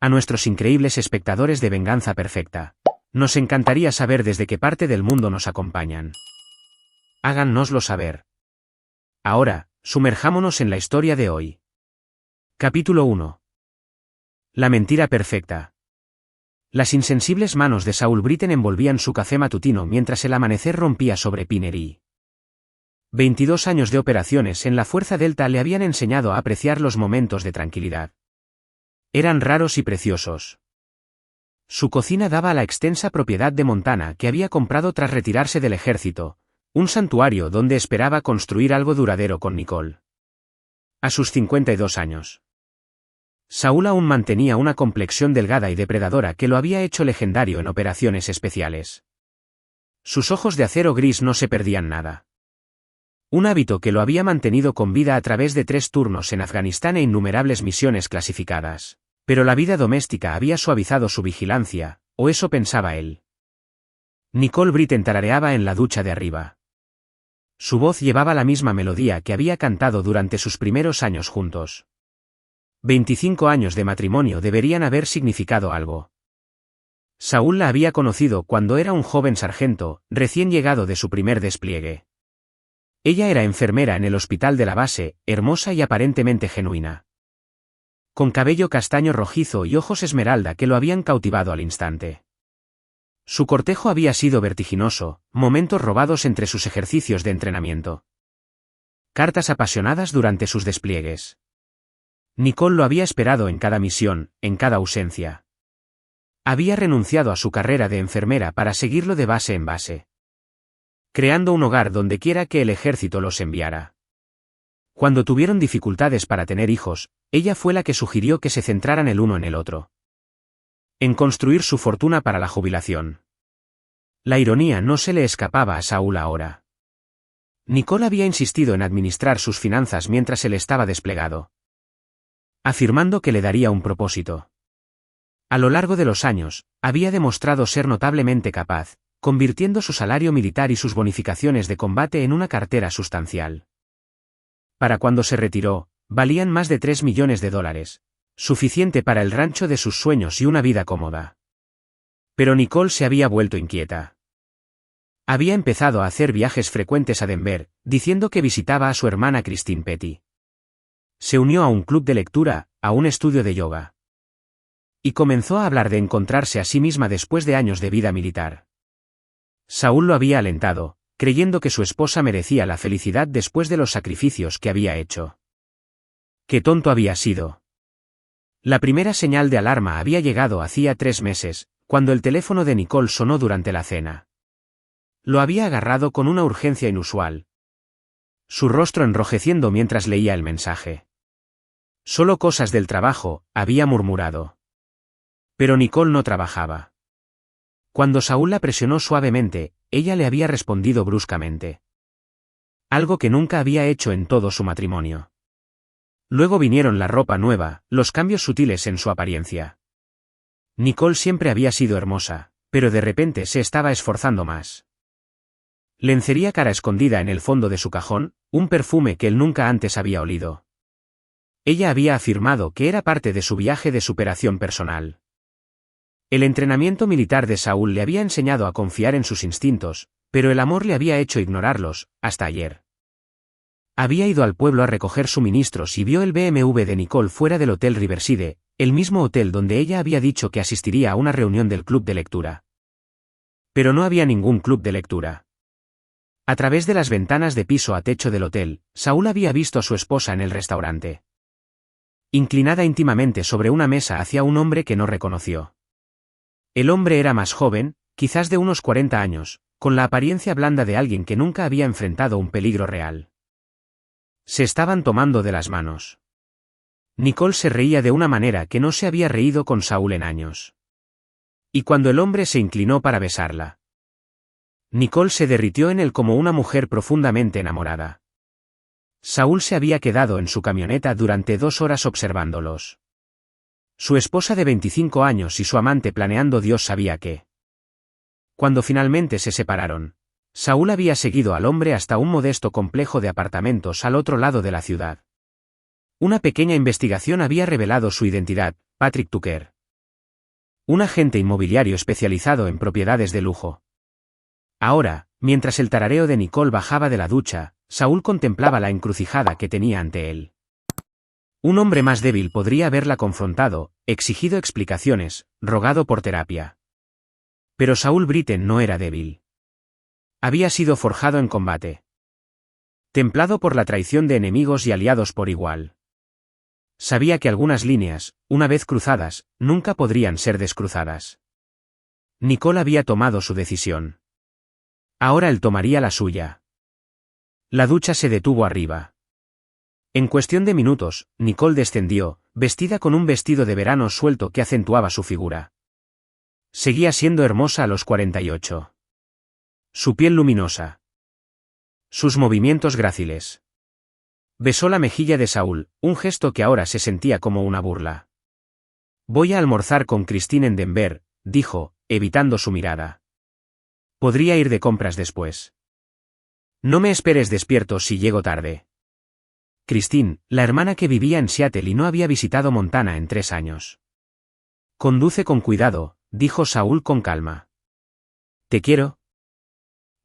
A nuestros increíbles espectadores de Venganza Perfecta, nos encantaría saber desde qué parte del mundo nos acompañan. Háganoslo saber. Ahora, sumerjámonos en la historia de hoy. Capítulo 1. La mentira perfecta. Las insensibles manos de Saul Britten envolvían su café matutino mientras el amanecer rompía sobre Pinery. 22 años de operaciones en la Fuerza Delta le habían enseñado a apreciar los momentos de tranquilidad. Eran raros y preciosos. Su cocina daba a la extensa propiedad de Montana que había comprado tras retirarse del ejército, un santuario donde esperaba construir algo duradero con Nicole. A sus 52 años. Saul aún mantenía una complexión delgada y depredadora que lo había hecho legendario en operaciones especiales. Sus ojos de acero gris no se perdían nada. Un hábito que lo había mantenido con vida a través de 3 turnos en Afganistán e innumerables misiones clasificadas. Pero la vida doméstica había suavizado su vigilancia, o eso pensaba él. Nicole Britten tarareaba en la ducha de arriba. Su voz llevaba la misma melodía que había cantado durante sus primeros años juntos. 25 años de matrimonio deberían haber significado algo. Saul la había conocido cuando era un joven sargento, recién llegado de su primer despliegue. Ella era enfermera en el hospital de la base, hermosa y aparentemente genuina. Con cabello castaño rojizo y ojos esmeralda que lo habían cautivado al instante. Su cortejo había sido vertiginoso, momentos robados entre sus ejercicios de entrenamiento. Cartas apasionadas durante sus despliegues. Nicole lo había esperado en cada misión, en cada ausencia. Había renunciado a su carrera de enfermera para seguirlo de base en base. Creando un hogar donde quiera que el ejército los enviara. Cuando tuvieron dificultades para tener hijos, ella fue la que sugirió que se centraran el uno en el otro. En construir su fortuna para la jubilación. La ironía no se le escapaba a Saul ahora. Nicole había insistido en administrar sus finanzas mientras él estaba desplegado. Afirmando que le daría un propósito. A lo largo de los años, había demostrado ser notablemente capaz, convirtiendo su salario militar y sus bonificaciones de combate en una cartera sustancial. Para cuando se retiró, valían más de $3 millones, suficiente para el rancho de sus sueños y una vida cómoda. Pero Nicole se había vuelto inquieta. Había empezado a hacer viajes frecuentes a Denver, diciendo que visitaba a su hermana Christine Petty. Se unió a un club de lectura, a un estudio de yoga. Y comenzó a hablar de encontrarse a sí misma después de años de vida militar. Saul lo había alentado, creyendo que su esposa merecía la felicidad después de los sacrificios que había hecho. ¡Qué tonto había sido! La primera señal de alarma había llegado hacía 3 meses, cuando el teléfono de Nicole sonó durante la cena. Lo había agarrado con una urgencia inusual. Su rostro enrojeciendo mientras leía el mensaje. Solo cosas del trabajo, había murmurado. Pero Nicole no trabajaba. Cuando Saul la presionó suavemente, ella le había respondido bruscamente. Algo que nunca había hecho en todo su matrimonio. Luego vinieron la ropa nueva, los cambios sutiles en su apariencia. Nicole siempre había sido hermosa, pero de repente se estaba esforzando más. Lencería cara escondida en el fondo de su cajón, un perfume que él nunca antes había olido. Ella había afirmado que era parte de su viaje de superación personal. El entrenamiento militar de Saul le había enseñado a confiar en sus instintos, pero el amor le había hecho ignorarlos, hasta ayer. Había ido al pueblo a recoger suministros y vio el BMW de Nicole fuera del Hotel Riverside, el mismo hotel donde ella había dicho que asistiría a una reunión del club de lectura. Pero no había ningún club de lectura. A través de las ventanas de piso a techo del hotel, Saul había visto a su esposa en el restaurante. Inclinada íntimamente sobre una mesa hacia un hombre que no reconoció. El hombre era más joven, quizás de unos 40 años, con la apariencia blanda de alguien que nunca había enfrentado un peligro real. Se estaban tomando de las manos. Nicole se reía de una manera que no se había reído con Saul en años. Y cuando el hombre se inclinó para besarla, Nicole se derritió en él como una mujer profundamente enamorada. Saul se había quedado en su camioneta durante 2 horas observándolos. Su esposa de 25 años y su amante planeando Dios sabía qué. Cuando finalmente se separaron, Saul había seguido al hombre hasta un modesto complejo de apartamentos al otro lado de la ciudad. Una pequeña investigación había revelado su identidad, Patrick Tucker. Un agente inmobiliario especializado en propiedades de lujo. Ahora, mientras el tarareo de Nicole bajaba de la ducha, Saúl contemplaba la encrucijada que tenía ante él. Un hombre más débil podría haberla confrontado, exigido explicaciones, rogado por terapia. Pero Saúl Britten no era débil. Había sido forjado en combate. Templado por la traición de enemigos y aliados por igual. Sabía que algunas líneas, una vez cruzadas, nunca podrían ser descruzadas. Nicole había tomado su decisión. Ahora él tomaría la suya. La ducha se detuvo arriba. En cuestión de minutos, Nicole descendió, vestida con un vestido de verano suelto que acentuaba su figura. Seguía siendo hermosa a los 48. Su piel luminosa. Sus movimientos gráciles. Besó la mejilla de Saúl, un gesto que ahora se sentía como una burla. Voy a almorzar con Christine en Denver, dijo, evitando su mirada. Podría ir de compras después. No me esperes despierto si llego tarde. Christine, la hermana que vivía en Seattle y no había visitado Montana en 3 años. Conduce con cuidado, dijo Saúl con calma. ¿Te quiero?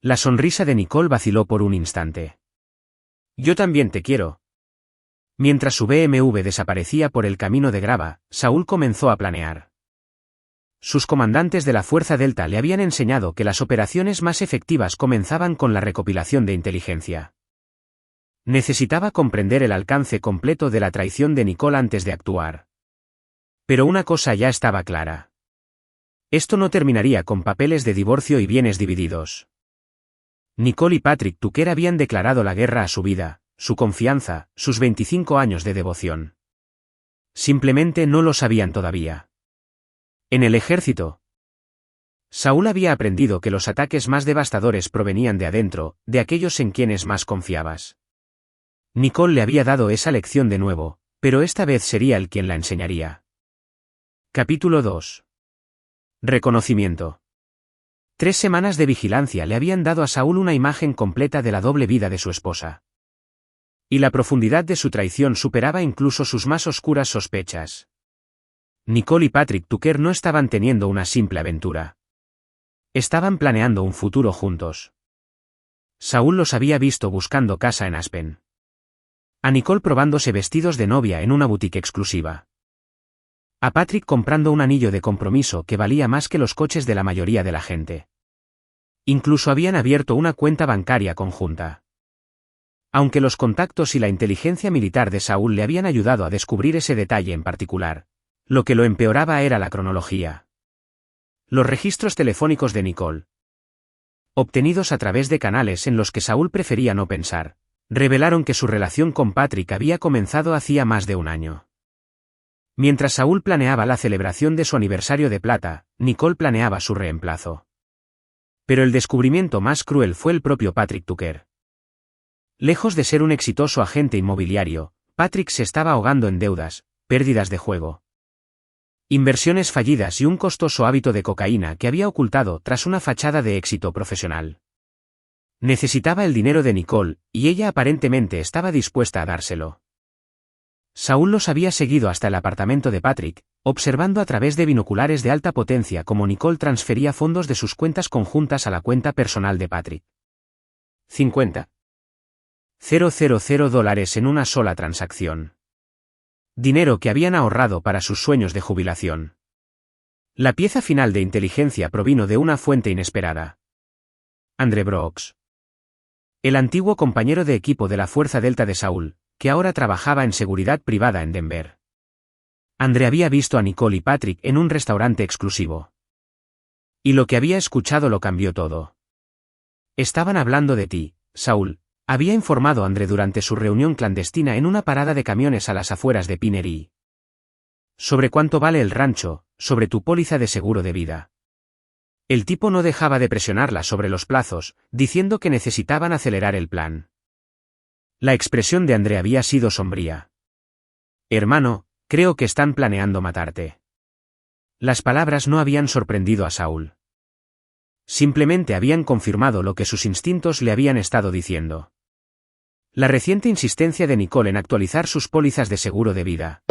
La sonrisa de Nicole vaciló por un instante. Yo también te quiero. Mientras su BMW desaparecía por el camino de grava, Saúl comenzó a planear. Sus comandantes de la Fuerza Delta le habían enseñado que las operaciones más efectivas comenzaban con la recopilación de inteligencia. Necesitaba comprender el alcance completo de la traición de Nicole antes de actuar. Pero una cosa ya estaba clara. Esto no terminaría con papeles de divorcio y bienes divididos. Nicole y Patrick Tucker habían declarado la guerra a su vida, su confianza, sus 25 años de devoción. Simplemente no lo sabían todavía. En el ejército, Saúl había aprendido que los ataques más devastadores provenían de adentro, de aquellos en quienes más confiabas. Nicole le había dado esa lección de nuevo, pero esta vez sería él quien la enseñaría. Capítulo 2. Reconocimiento. 3 semanas de vigilancia le habían dado a Saúl una imagen completa de la doble vida de su esposa. Y la profundidad de su traición superaba incluso sus más oscuras sospechas. Nicole y Patrick Tucker no estaban teniendo una simple aventura. Estaban planeando un futuro juntos. Saúl los había visto buscando casa en Aspen. A Nicole probándose vestidos de novia en una boutique exclusiva. A Patrick comprando un anillo de compromiso que valía más que los coches de la mayoría de la gente. Incluso habían abierto una cuenta bancaria conjunta. Aunque los contactos y la inteligencia militar de Saúl le habían ayudado a descubrir ese detalle en particular, lo que lo empeoraba era la cronología. Los registros telefónicos de Nicole, obtenidos a través de canales en los que Saúl prefería no pensar, revelaron que su relación con Patrick había comenzado hacía más de un año. Mientras Saúl planeaba la celebración de su aniversario de plata, Nicole planeaba su reemplazo. Pero el descubrimiento más cruel fue el propio Patrick Tucker. Lejos de ser un exitoso agente inmobiliario, Patrick se estaba ahogando en deudas, pérdidas de juego, inversiones fallidas y un costoso hábito de cocaína que había ocultado tras una fachada de éxito profesional. Necesitaba el dinero de Nicole, y ella aparentemente estaba dispuesta a dárselo. Saúl los había seguido hasta el apartamento de Patrick, observando a través de binoculares de alta potencia cómo Nicole transfería fondos de sus cuentas conjuntas a la cuenta personal de Patrick. 50,000 dólares en una sola transacción. Dinero que habían ahorrado para sus sueños de jubilación. La pieza final de inteligencia provino de una fuente inesperada. Andre Brooks. El antiguo compañero de equipo de la Fuerza Delta de Saúl, que ahora trabajaba en seguridad privada en Denver. Andre había visto a Nicole y Patrick en un restaurante exclusivo. Y lo que había escuchado lo cambió todo. Estaban hablando de ti, Saúl, había informado Andre durante su reunión clandestina en una parada de camiones a las afueras de Pinery. Sobre cuánto vale el rancho, sobre tu póliza de seguro de vida. El tipo no dejaba de presionarla sobre los plazos, diciendo que necesitaban acelerar el plan. La expresión de Andre había sido sombría. Hermano, creo que están planeando matarte. Las palabras no habían sorprendido a Saúl. Simplemente habían confirmado lo que sus instintos le habían estado diciendo. La reciente insistencia de Nicole en actualizar sus pólizas de seguro de vida.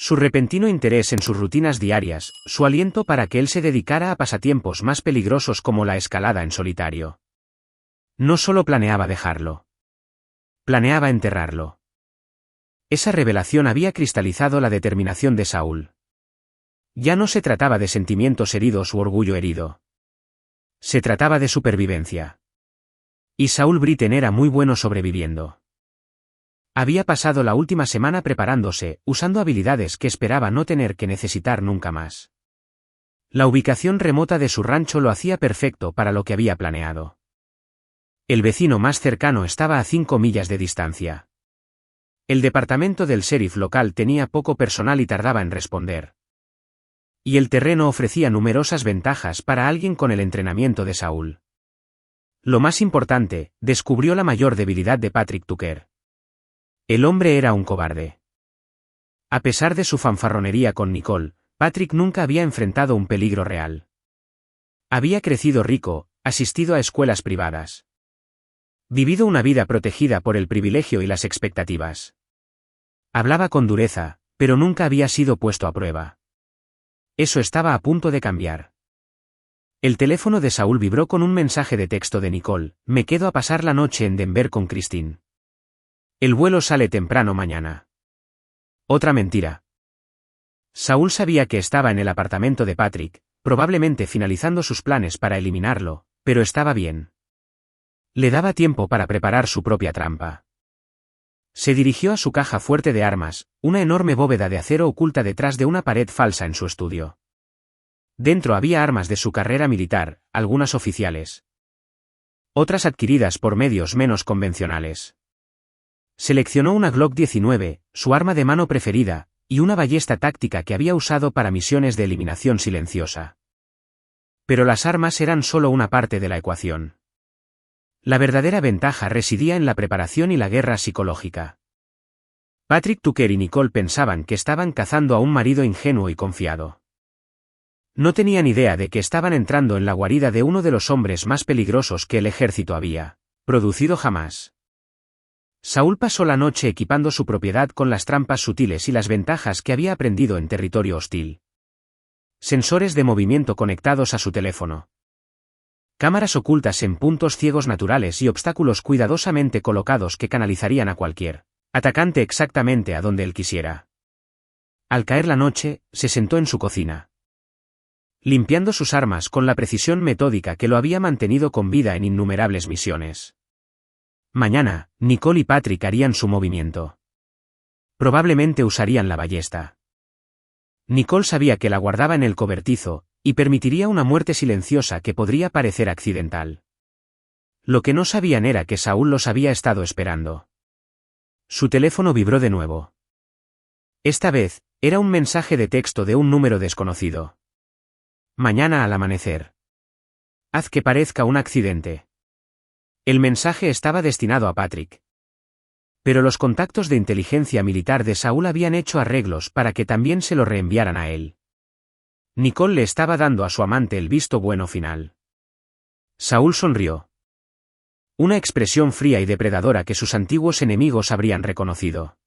Su repentino interés en sus rutinas diarias, su aliento para que él se dedicara a pasatiempos más peligrosos como la escalada en solitario. No solo planeaba dejarlo. Planeaba enterrarlo. Esa revelación había cristalizado la determinación de Saúl. Ya no se trataba de sentimientos heridos u orgullo herido. Se trataba de supervivencia. Y Saúl Britten era muy bueno sobreviviendo. Había pasado la última semana preparándose, usando habilidades que esperaba no tener que necesitar nunca más. La ubicación remota de su rancho lo hacía perfecto para lo que había planeado. El vecino más cercano estaba a 5 millas de distancia. El departamento del sheriff local tenía poco personal y tardaba en responder. Y el terreno ofrecía numerosas ventajas para alguien con el entrenamiento de Saúl. Lo más importante, descubrió la mayor debilidad de Patrick Tucker. El hombre era un cobarde. A pesar de su fanfarronería con Nicole, Patrick nunca había enfrentado un peligro real. Había crecido rico, asistido a escuelas privadas. Vivido una vida protegida por el privilegio y las expectativas. Hablaba con dureza, pero nunca había sido puesto a prueba. Eso estaba a punto de cambiar. El teléfono de Saúl vibró con un mensaje de texto de Nicole: me quedo a pasar la noche en Denver con Christine. El vuelo sale temprano mañana. Otra mentira. Saúl sabía que estaba en el apartamento de Patrick, probablemente finalizando sus planes para eliminarlo, pero estaba bien. Le daba tiempo para preparar su propia trampa. Se dirigió a su caja fuerte de armas, una enorme bóveda de acero oculta detrás de una pared falsa en su estudio. Dentro había armas de su carrera militar, algunas oficiales. Otras adquiridas por medios menos convencionales. Seleccionó una Glock 19, su arma de mano preferida, y una ballesta táctica que había usado para misiones de eliminación silenciosa. Pero las armas eran solo una parte de la ecuación. La verdadera ventaja residía en la preparación y la guerra psicológica. Patrick Tucker y Nicole pensaban que estaban cazando a un marido ingenuo y confiado. No tenían idea de que estaban entrando en la guarida de uno de los hombres más peligrosos que el ejército había producido jamás. Saúl pasó la noche equipando su propiedad con las trampas sutiles y las ventajas que había aprendido en territorio hostil. Sensores de movimiento conectados a su teléfono. Cámaras ocultas en puntos ciegos naturales y obstáculos cuidadosamente colocados que canalizarían a cualquier atacante exactamente a donde él quisiera. Al caer la noche, se sentó en su cocina. Limpiando sus armas con la precisión metódica que lo había mantenido con vida en innumerables misiones. Mañana, Nicole y Patrick harían su movimiento. Probablemente usarían la ballesta. Nicole sabía que la guardaba en el cobertizo, y permitiría una muerte silenciosa que podría parecer accidental. Lo que no sabían era que Saúl los había estado esperando. Su teléfono vibró de nuevo. Esta vez, era un mensaje de texto de un número desconocido. Mañana al amanecer. Haz que parezca un accidente. El mensaje estaba destinado a Patrick. Pero los contactos de inteligencia militar de Saúl habían hecho arreglos para que también se lo reenviaran a él. Nicole le estaba dando a su amante el visto bueno final. Saúl sonrió. Una expresión fría y depredadora que sus antiguos enemigos habrían reconocido.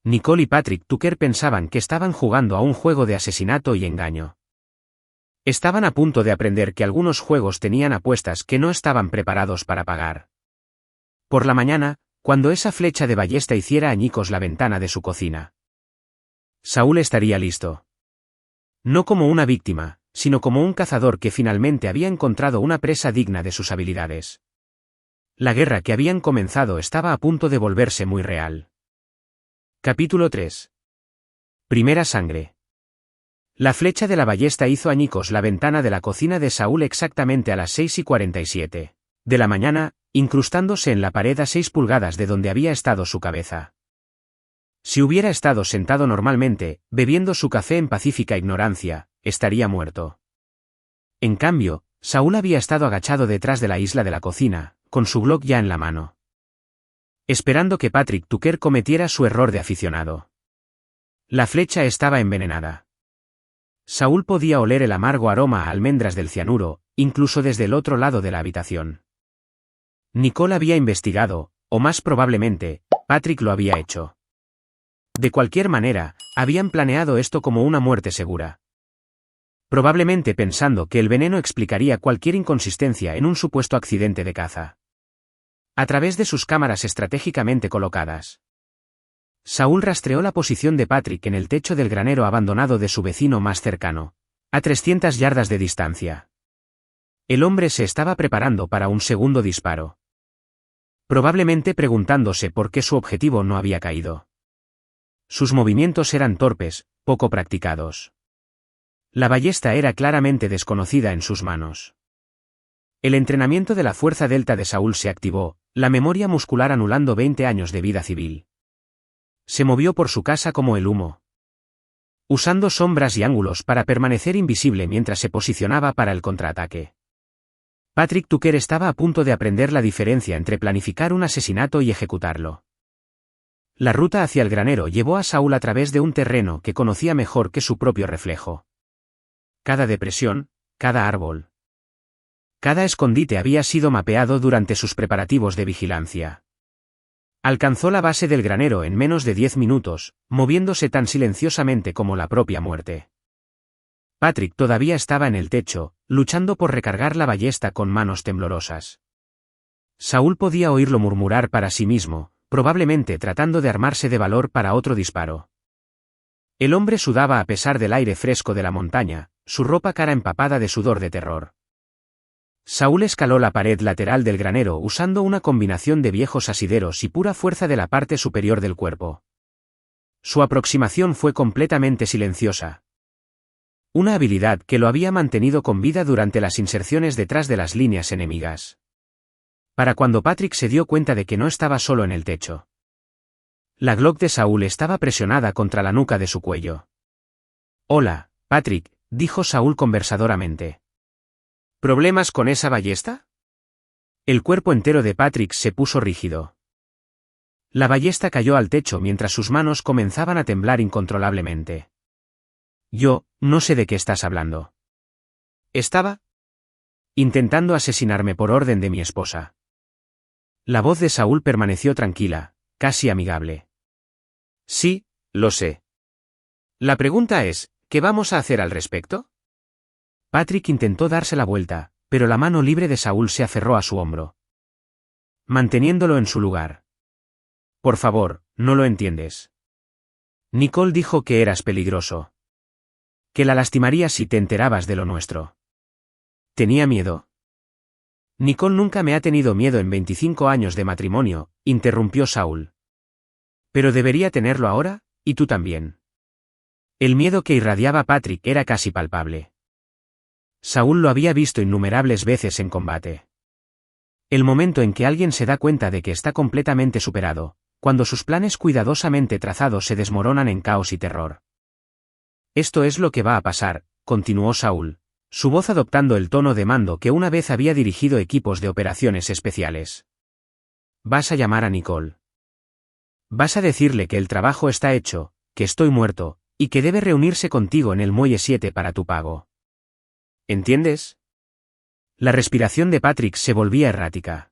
Nicole y Patrick Tucker pensaban que estaban jugando a un juego de asesinato y engaño. Estaban a punto de aprender que algunos juegos tenían apuestas que no estaban preparados para pagar. Por la mañana, cuando esa flecha de ballesta hiciera añicos la ventana de su cocina, Saúl estaría listo. No como una víctima, sino como un cazador que finalmente había encontrado una presa digna de sus habilidades. La guerra que habían comenzado estaba a punto de volverse muy real. Capítulo 3. Primera sangre. La flecha de la ballesta hizo añicos la ventana de la cocina de Saúl exactamente a las 6:47 de la mañana, incrustándose en la pared a 6 pulgadas de donde había estado su cabeza. Si hubiera estado sentado normalmente, bebiendo su café en pacífica ignorancia, estaría muerto. En cambio, Saúl había estado agachado detrás de la isla de la cocina, con su Glock ya en la mano. Esperando que Patrick Tucker cometiera su error de aficionado. La flecha estaba envenenada. Saúl podía oler el amargo aroma a almendras del cianuro, incluso desde el otro lado de la habitación. Nicole había investigado, o más probablemente, Patrick lo había hecho. De cualquier manera, habían planeado esto como una muerte segura. Probablemente pensando que el veneno explicaría cualquier inconsistencia en un supuesto accidente de caza. A través de sus cámaras estratégicamente colocadas, Saúl rastreó la posición de Patrick en el techo del granero abandonado de su vecino más cercano, a 300 yardas de distancia. El hombre se estaba preparando para un segundo disparo. Probablemente preguntándose por qué su objetivo no había caído. Sus movimientos eran torpes, poco practicados. La ballesta era claramente desconocida en sus manos. El entrenamiento de la fuerza delta de Saúl se activó, la memoria muscular anulando 20 años de vida civil. Se movió por su casa como el humo, usando sombras y ángulos para permanecer invisible mientras se posicionaba para el contraataque. Patrick Tucker estaba a punto de aprender la diferencia entre planificar un asesinato y ejecutarlo. La ruta hacia el granero llevó a Saúl a través de un terreno que conocía mejor que su propio reflejo. Cada depresión, cada árbol, cada escondite había sido mapeado durante sus preparativos de vigilancia. Alcanzó la base del granero en menos de 10 minutos, moviéndose tan silenciosamente como la propia muerte. Patrick todavía estaba en el techo, luchando por recargar la ballesta con manos temblorosas. Saúl podía oírlo murmurar para sí mismo, probablemente tratando de armarse de valor para otro disparo. El hombre sudaba a pesar del aire fresco de la montaña, su ropa cara empapada de sudor de terror. Saúl escaló la pared lateral del granero usando una combinación de viejos asideros y pura fuerza de la parte superior del cuerpo. Su aproximación fue completamente silenciosa. Una habilidad que lo había mantenido con vida durante las inserciones detrás de las líneas enemigas. Para cuando Patrick se dio cuenta de que no estaba solo en el techo. La Glock de Saúl estaba presionada contra la nuca de su cuello. «Hola, Patrick», dijo Saúl conversadoramente. «¿Problemas con esa ballesta?» El cuerpo entero de Patrick se puso rígido. La ballesta cayó al techo mientras sus manos comenzaban a temblar incontrolablemente. «Yo, no sé de qué estás hablando». «Estaba intentando asesinarme por orden de mi esposa». La voz de Saúl permaneció tranquila, casi amigable. «Sí, lo sé. La pregunta es, ¿qué vamos a hacer al respecto?» Patrick intentó darse la vuelta, pero la mano libre de Saúl se aferró a su hombro, manteniéndolo en su lugar. «Por favor, no lo entiendes. Nicole dijo que eras peligroso. Que la lastimarías si te enterabas de lo nuestro». «¿Tenía miedo?» «Nicole nunca me ha tenido miedo en 25 años de matrimonio», interrumpió Saúl. «Pero debería tenerlo ahora, y tú también». El miedo que irradiaba Patrick era casi palpable. Saúl lo había visto innumerables veces en combate. El momento en que alguien se da cuenta de que está completamente superado, cuando sus planes cuidadosamente trazados se desmoronan en caos y terror. «Esto es lo que va a pasar», continuó Saúl, su voz adoptando el tono de mando que una vez había dirigido equipos de operaciones especiales. «Vas a llamar a Nicole. Vas a decirle que el trabajo está hecho, que estoy muerto, y que debe reunirse contigo en el muelle 7 para tu pago. ¿Entiendes?» La respiración de Patrick se volvía errática.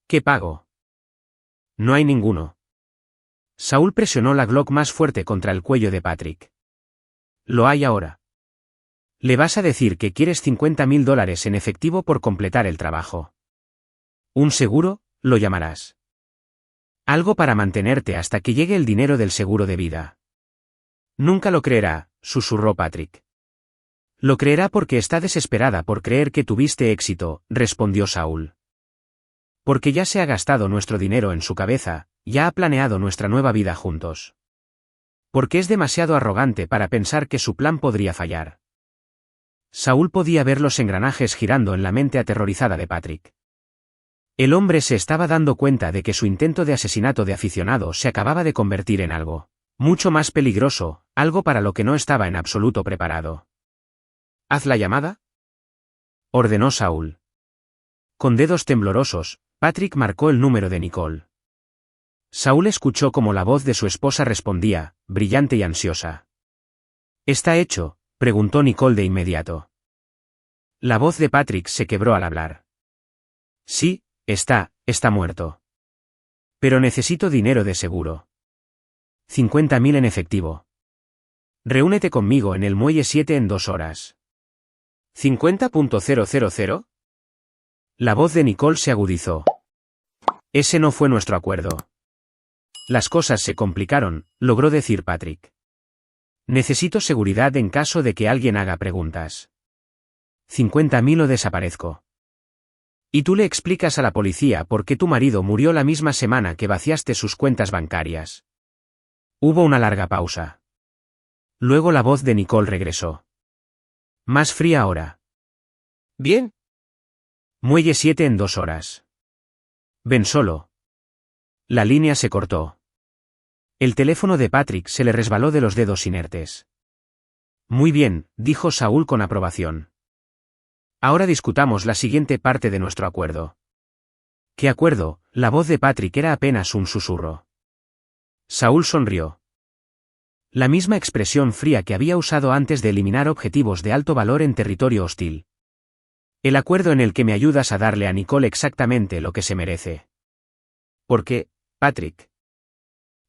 «¿Qué pago?» «No hay ninguno». Saúl presionó la Glock más fuerte contra el cuello de Patrick. «Lo hay ahora. Le vas a decir que quieres $50,000 en efectivo por completar el trabajo. Un seguro, lo llamarás. Algo para mantenerte hasta que llegue el dinero del seguro de vida». «Nunca lo creerá», susurró Patrick. «Lo creerá porque está desesperada por creer que tuviste éxito», respondió Saúl. «Porque ya se ha gastado nuestro dinero en su cabeza, ya ha planeado nuestra nueva vida juntos. Porque es demasiado arrogante para pensar que su plan podría fallar». Saúl podía ver los engranajes girando en la mente aterrorizada de Patrick. El hombre se estaba dando cuenta de que su intento de asesinato de aficionado se acababa de convertir en algo mucho más peligroso, algo para lo que no estaba en absoluto preparado. «Haz la llamada», ordenó Saúl. Con dedos temblorosos, Patrick marcó el número de Nicole. Saúl escuchó como la voz de su esposa respondía, brillante y ansiosa. «¿Está hecho?», preguntó Nicole de inmediato. La voz de Patrick se quebró al hablar. «Sí, está muerto. Pero necesito dinero de seguro. 50.000 en efectivo. Reúnete conmigo en el muelle 7 en 2 horas. 50.000. La voz de Nicole se agudizó. Ese no fue nuestro acuerdo. Las cosas se complicaron, logró decir Patrick. Necesito seguridad en caso de que alguien haga preguntas. 50.000 o desaparezco. Y tú le explicas a la policía por qué tu marido murió la misma semana que vaciaste sus cuentas bancarias. Hubo una larga pausa. Luego la voz de Nicole regresó. Más fría ahora. Bien. Muelle 7 en 2 horas. Ven solo. La línea se cortó. El teléfono de Patrick se le resbaló de los dedos inertes. Muy bien, dijo Saúl con aprobación. Ahora discutamos la siguiente parte de nuestro acuerdo. ¿Qué acuerdo? La voz de Patrick era apenas un susurro. Saúl sonrió. La misma expresión fría que había usado antes de eliminar objetivos de alto valor en territorio hostil. El acuerdo en el que me ayudas a darle a Nicole exactamente lo que se merece. ¿Por qué, Patrick?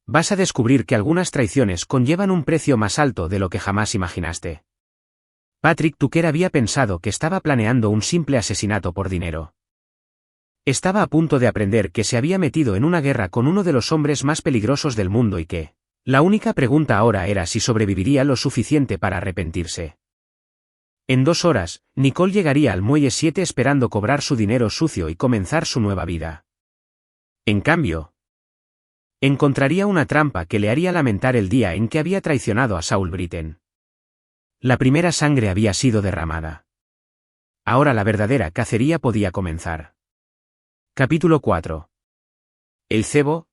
Vas a descubrir que algunas traiciones conllevan un precio más alto de lo que jamás imaginaste. Patrick Tucker había pensado que estaba planeando un simple asesinato por dinero. Estaba a punto de aprender que se había metido en una guerra con uno de los hombres más peligrosos del mundo y que, la única pregunta ahora era si sobreviviría lo suficiente para arrepentirse. En 2 horas, Nicole llegaría al muelle 7 esperando cobrar su dinero sucio y comenzar su nueva vida. En cambio, encontraría una trampa que le haría lamentar el día en que había traicionado a Saul Britten. La primera sangre había sido derramada. Ahora la verdadera cacería podía comenzar. Capítulo 4. El cebo.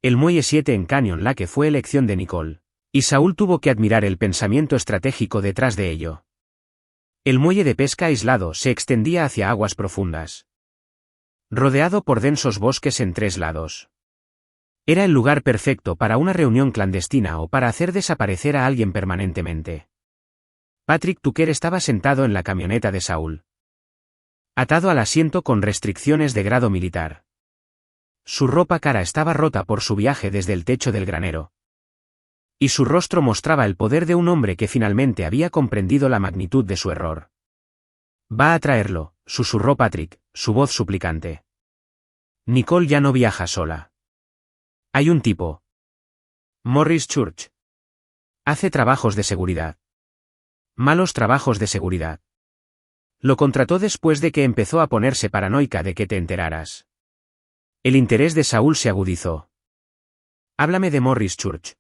El muelle 7 en Canyon Lake fue elección de Nicole, y Saúl tuvo que admirar el pensamiento estratégico detrás de ello. El muelle de pesca aislado se extendía hacia aguas profundas, rodeado por densos bosques en 3 lados. Era el lugar perfecto para una reunión clandestina o para hacer desaparecer a alguien permanentemente. Patrick Tucker estaba sentado en la camioneta de Saúl, atado al asiento con restricciones de grado militar. Su ropa cara estaba rota por su viaje desde el techo del granero. Y su rostro mostraba el poder de un hombre que finalmente había comprendido la magnitud de su error. Va a traerlo, susurró Patrick, su voz suplicante. Nicole ya no viaja sola. Hay un tipo. Morris Church. Hace trabajos de seguridad. Malos trabajos de seguridad. Lo contrató después de que empezó a ponerse paranoica de que te enteraras. El interés de Saúl se agudizó. Háblame de Morris Church.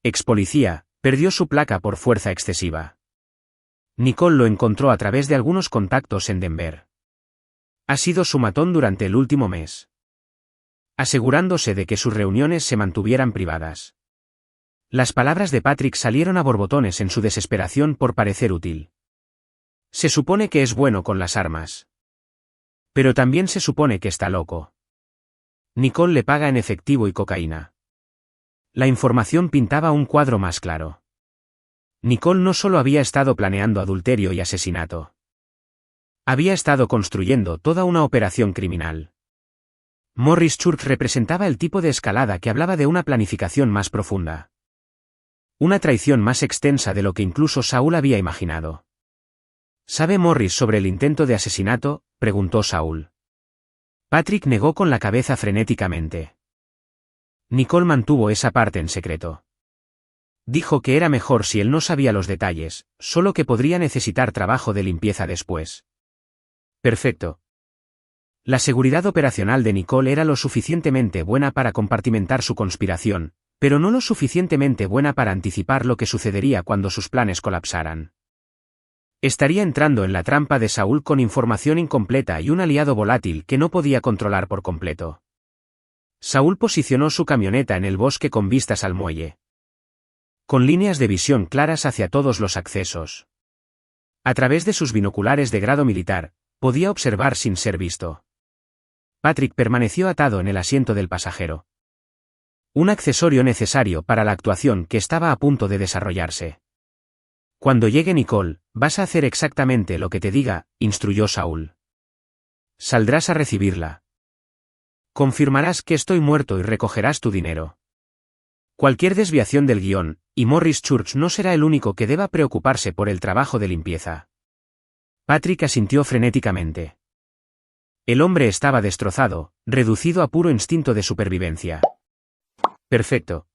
Ex policía, perdió su placa por fuerza excesiva. Nicole lo encontró a través de algunos contactos en Denver. Ha sido su matón durante el último mes, asegurándose de que sus reuniones se mantuvieran privadas. Las palabras de Patrick salieron a borbotones en su desesperación por parecer útil. Se supone que es bueno con las armas. Pero también se supone que está loco. Nicole le paga en efectivo y cocaína. La información pintaba un cuadro más claro. Nicole no solo había estado planeando adulterio y asesinato. Había estado construyendo toda una operación criminal. Morris Church representaba el tipo de escalada que hablaba de una planificación más profunda. Una traición más extensa de lo que incluso Saúl había imaginado. ¿Sabe Morris sobre el intento de asesinato?, preguntó Saúl. Patrick negó con la cabeza frenéticamente. Nicole mantuvo esa parte en secreto. Dijo que era mejor si él no sabía los detalles, solo que podría necesitar trabajo de limpieza después. Perfecto. La seguridad operacional de Nicole era lo suficientemente buena para compartimentar su conspiración, pero no lo suficientemente buena para anticipar lo que sucedería cuando sus planes colapsaran. Estaría entrando en la trampa de Saúl con información incompleta y un aliado volátil que no podía controlar por completo. Saúl posicionó su camioneta en el bosque con vistas al muelle, con líneas de visión claras hacia todos los accesos. A través de sus binoculares de grado militar, podía observar sin ser visto. Patrick permaneció atado en el asiento del pasajero. Un accesorio necesario para la actuación que estaba a punto de desarrollarse. Cuando llegue Nicole, vas a hacer exactamente lo que te diga, instruyó Saúl. Saldrás a recibirla. Confirmarás que estoy muerto y recogerás tu dinero. Cualquier desviación del guión, y Morris Church no será el único que deba preocuparse por el trabajo de limpieza. Patrick asintió frenéticamente. El hombre estaba destrozado, reducido a puro instinto de supervivencia. Perfecto.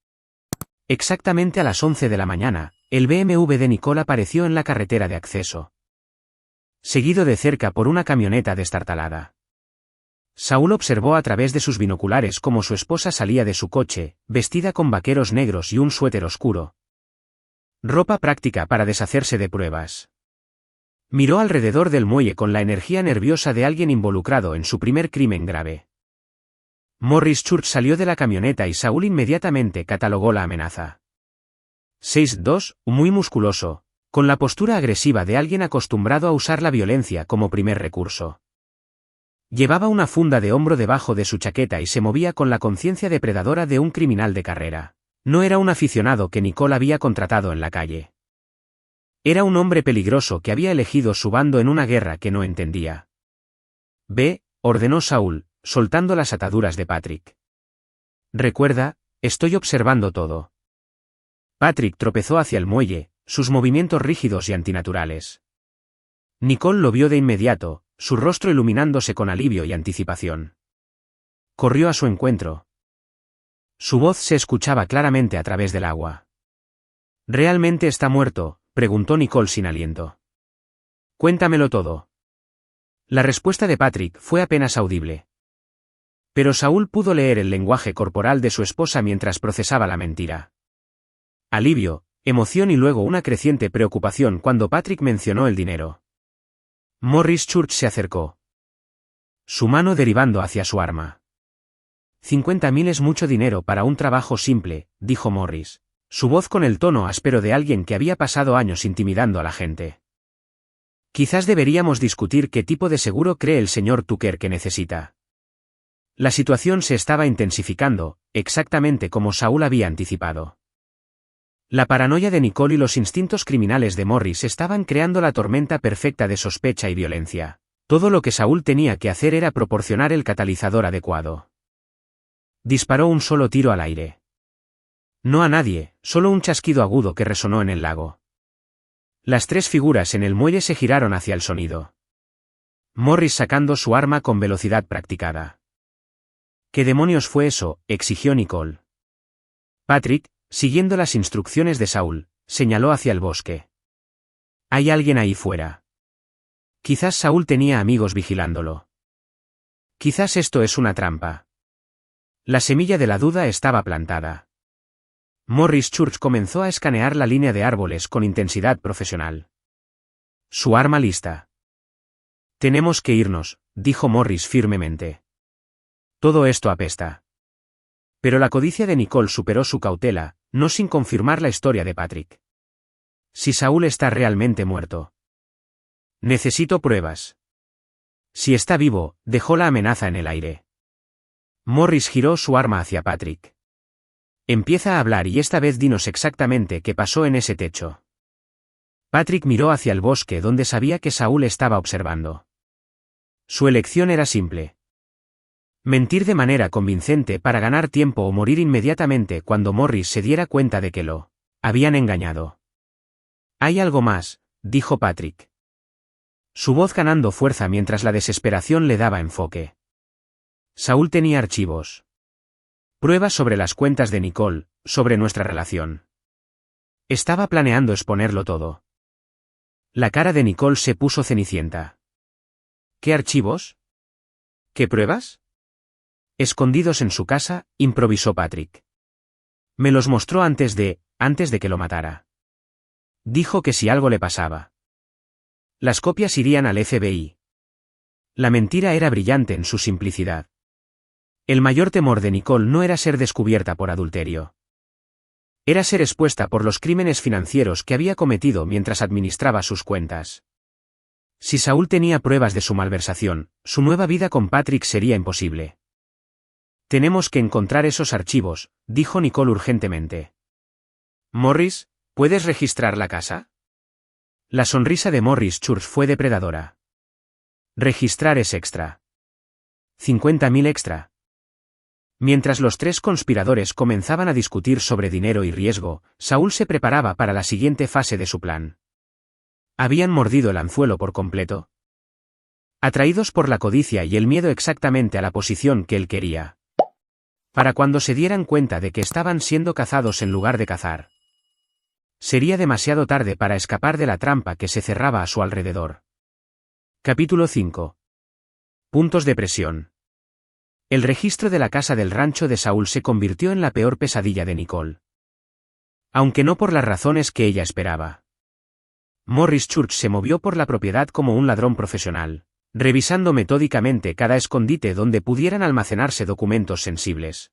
Exactamente a las 11 de la mañana, el BMW de Nicole apareció en la carretera de acceso, seguido de cerca por una camioneta destartalada. Saúl observó a través de sus binoculares cómo su esposa salía de su coche, vestida con vaqueros negros y un suéter oscuro. Ropa práctica para deshacerse de pruebas. Miró alrededor del muelle con la energía nerviosa de alguien involucrado en su primer crimen grave. Morris Church salió de la camioneta y Saúl inmediatamente catalogó la amenaza. 6'2", muy musculoso, con la postura agresiva de alguien acostumbrado a usar la violencia como primer recurso. Llevaba una funda de hombro debajo de su chaqueta y se movía con la conciencia depredadora de un criminal de carrera. No era un aficionado que Nicole había contratado en la calle. Era un hombre peligroso que había elegido su bando en una guerra que no entendía. «Ve», ordenó Saúl, soltando las ataduras de Patrick. «Recuerda, estoy observando todo». Patrick tropezó hacia el muelle, sus movimientos rígidos y antinaturales. Nicole lo vio de inmediato, su rostro iluminándose con alivio y anticipación. Corrió a su encuentro. Su voz se escuchaba claramente a través del agua. «¿Realmente está muerto?», preguntó Nicole sin aliento. «Cuéntamelo todo». La respuesta de Patrick fue apenas audible. Pero Saúl pudo leer el lenguaje corporal de su esposa mientras procesaba la mentira. Alivio, emoción y luego una creciente preocupación cuando Patrick mencionó el dinero. Morris Church se acercó, su mano derivando hacia su arma. 50.000 es mucho dinero para un trabajo simple, dijo Morris, su voz con el tono áspero de alguien que había pasado años intimidando a la gente. Quizás deberíamos discutir qué tipo de seguro cree el señor Tucker que necesita. La situación se estaba intensificando, exactamente como Saúl había anticipado. La paranoia de Nicole y los instintos criminales de Morris estaban creando la tormenta perfecta de sospecha y violencia. Todo lo que Saúl tenía que hacer era proporcionar el catalizador adecuado. Disparó un solo tiro al aire. No a nadie, solo un chasquido agudo que resonó en el lago. Las tres figuras en el muelle se giraron hacia el sonido. Morris sacando su arma con velocidad practicada. ¿Qué demonios fue eso?, exigió Nicole. Patrick, siguiendo las instrucciones de Saúl, señaló hacia el bosque. «Hay alguien ahí fuera». Quizás Saúl tenía amigos vigilándolo. Quizás esto es una trampa. La semilla de la duda estaba plantada. Morris Church comenzó a escanear la línea de árboles con intensidad profesional. Su arma lista. «Tenemos que irnos», dijo Morris firmemente. «Todo esto apesta». Pero la codicia de Nicole superó su cautela, no sin confirmar la historia de Patrick. Si Saúl está realmente muerto. Necesito pruebas. Si está vivo, dejó la amenaza en el aire. Morris giró su arma hacia Patrick. Empieza a hablar y esta vez dinos exactamente qué pasó en ese techo. Patrick miró hacia el bosque donde sabía que Saúl estaba observando. Su elección era simple. Mentir de manera convincente para ganar tiempo o morir inmediatamente cuando Morris se diera cuenta de que lo habían engañado. «Hay algo más», dijo Patrick. Su voz ganando fuerza mientras la desesperación le daba enfoque. Saúl tenía archivos. Pruebas sobre las cuentas de Nicole, sobre nuestra relación. Estaba planeando exponerlo todo. La cara de Nicole se puso cenicienta. «¿Qué archivos? ¿Qué pruebas?» Escondidos en su casa, improvisó Patrick. Me los mostró antes de que lo matara. Dijo que si algo le pasaba, las copias irían al FBI. La mentira era brillante en su simplicidad. El mayor temor de Nicole no era ser descubierta por adulterio. Era ser expuesta por los crímenes financieros que había cometido mientras administraba sus cuentas. Si Saúl tenía pruebas de su malversación, su nueva vida con Patrick sería imposible. «Tenemos que encontrar esos archivos», dijo Nicole urgentemente. «Morris, ¿puedes registrar la casa?» La sonrisa de Morris Church fue depredadora. «Registrar es extra». 50.000 extra. Mientras los tres conspiradores comenzaban a discutir sobre dinero y riesgo, Saúl se preparaba para la siguiente fase de su plan. ¿Habían mordido el anzuelo por completo? Atraídos por la codicia y el miedo exactamente a la posición que él quería. Para cuando se dieran cuenta de que estaban siendo cazados en lugar de cazar. Sería demasiado tarde para escapar de la trampa que se cerraba a su alrededor. Capítulo 5. Puntos de presión. El registro de la casa del rancho de Saúl se convirtió en la peor pesadilla de Nicole. Aunque no por las razones que ella esperaba. Morris Church se movió por la propiedad como un ladrón profesional, revisando metódicamente cada escondite donde pudieran almacenarse documentos sensibles.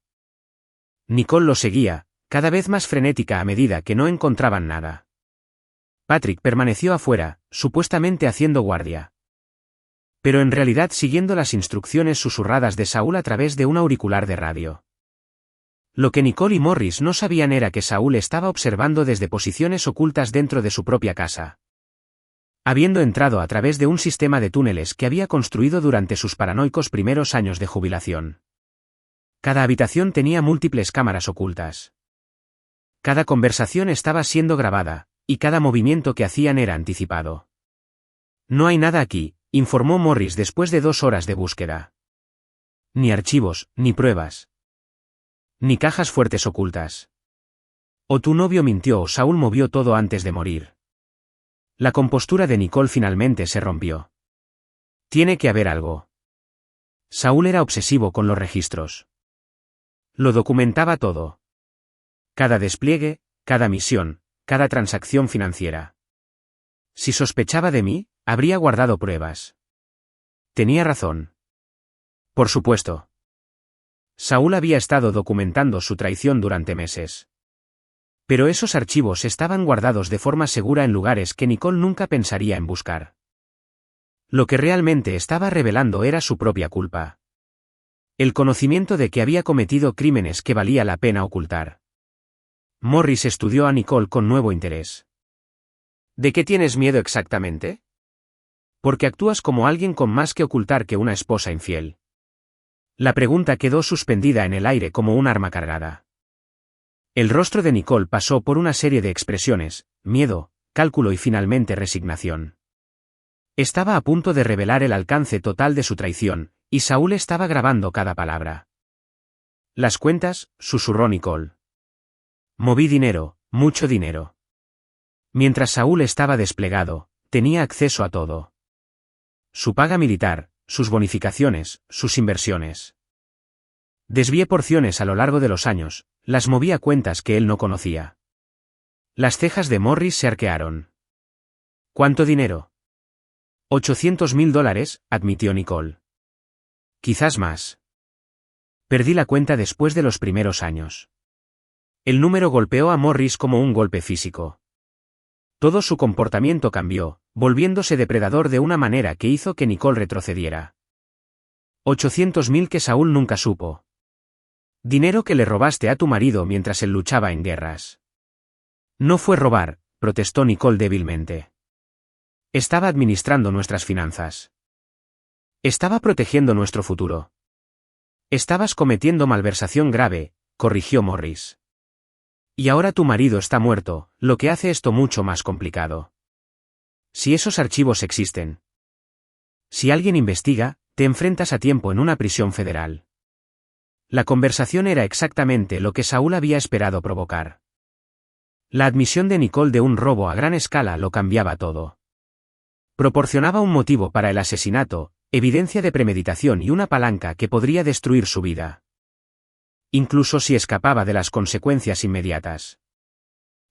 Nicole lo seguía, cada vez más frenética a medida que no encontraban nada. Patrick permaneció afuera, supuestamente haciendo guardia. Pero en realidad siguiendo las instrucciones susurradas de Saúl a través de un auricular de radio. Lo que Nicole y Morris no sabían era que Saúl estaba observando desde posiciones ocultas dentro de su propia casa. Habiendo entrado a través de un sistema de túneles que había construido durante sus paranoicos primeros años de jubilación. Cada habitación tenía múltiples cámaras ocultas. Cada conversación estaba siendo grabada, y cada movimiento que hacían era anticipado. No hay nada aquí, informó Morris después de 2 horas de búsqueda. Ni archivos, ni pruebas. Ni cajas fuertes ocultas. O tu novio mintió o Saúl movió todo antes de morir. La compostura de Nicole finalmente se rompió. Tiene que haber algo. Saúl era obsesivo con los registros. Lo documentaba todo. Cada despliegue, cada misión, cada transacción financiera. Si sospechaba de mí, habría guardado pruebas. Tenía razón. Por supuesto. Saúl había estado documentando su traición durante meses. Pero esos archivos estaban guardados de forma segura en lugares que Nicole nunca pensaría en buscar. Lo que realmente estaba revelando era su propia culpa. El conocimiento de que había cometido crímenes que valía la pena ocultar. Morris estudió a Nicole con nuevo interés. ¿De qué tienes miedo exactamente? Porque actúas como alguien con más que ocultar que una esposa infiel. La pregunta quedó suspendida en el aire como un arma cargada. El rostro de Nicole pasó por una serie de expresiones, miedo, cálculo y finalmente resignación. Estaba a punto de revelar el alcance total de su traición, y Saúl estaba grabando cada palabra. Las cuentas, susurró Nicole. Moví dinero, mucho dinero. Mientras Saúl estaba desplegado, tenía acceso a todo. Su paga militar, sus bonificaciones, sus inversiones. Desvié porciones a lo largo de los años, las moví a cuentas que él no conocía. Las cejas de Morris se arquearon. ¿Cuánto dinero? $800.000, admitió Nicole. Quizás más. Perdí la cuenta después de los primeros años. El número golpeó a Morris como un golpe físico. Todo su comportamiento cambió, volviéndose depredador de una manera que hizo que Nicole retrocediera. 800.000 que Saúl nunca supo. Dinero que le robaste a tu marido mientras él luchaba en guerras. No fue robar, protestó Nicole débilmente. Estaba administrando nuestras finanzas. Estaba protegiendo nuestro futuro. Estabas cometiendo malversación grave, corrigió Morris. Y ahora tu marido está muerto, lo que hace esto mucho más complicado. Si esos archivos existen. Si alguien investiga, te enfrentas a tiempo en una prisión federal. La conversación era exactamente lo que Saúl había esperado provocar. La admisión de Nicole de un robo a gran escala lo cambiaba todo. Proporcionaba un motivo para el asesinato, evidencia de premeditación y una palanca que podría destruir su vida. Incluso si escapaba de las consecuencias inmediatas.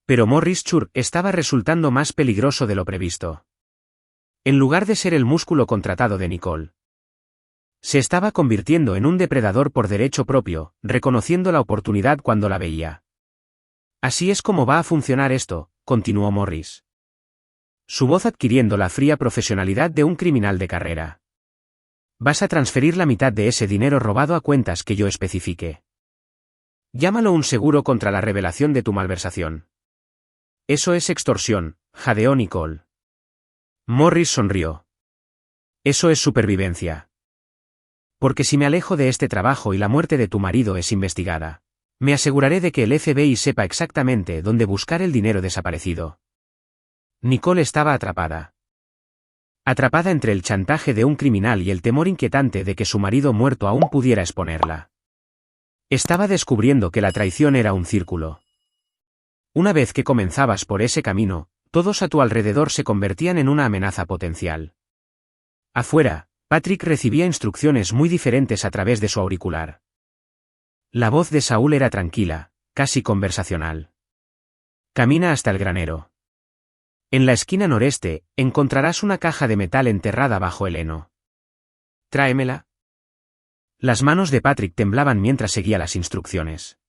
Pero Morris Church estaba resultando más peligroso de lo previsto. En lugar de ser el músculo contratado de Nicole, se estaba convirtiendo en un depredador por derecho propio, reconociendo la oportunidad cuando la veía. Así es como va a funcionar esto, continuó Morris. Su voz adquiriendo la fría profesionalidad de un criminal de carrera. Vas a transferir la mitad de ese dinero robado a cuentas que yo especifique. Llámalo un seguro contra la revelación de tu malversación. Eso es extorsión, jadeó Nicole. Morris sonrió. Eso es supervivencia. Porque si me alejo de este trabajo y la muerte de tu marido es investigada, me aseguraré de que el FBI sepa exactamente dónde buscar el dinero desaparecido. Nicole estaba atrapada. Atrapada entre el chantaje de un criminal y el temor inquietante de que su marido muerto aún pudiera exponerla. Estaba descubriendo que la traición era un círculo. Una vez que comenzabas por ese camino, todos a tu alrededor se convertían en una amenaza potencial. Afuera, Patrick recibía instrucciones muy diferentes a través de su auricular. La voz de Saúl era tranquila, casi conversacional. Camina hasta el granero. En la esquina noreste, encontrarás una caja de metal enterrada bajo el heno. Tráemela. Las manos de Patrick temblaban mientras seguía las instrucciones.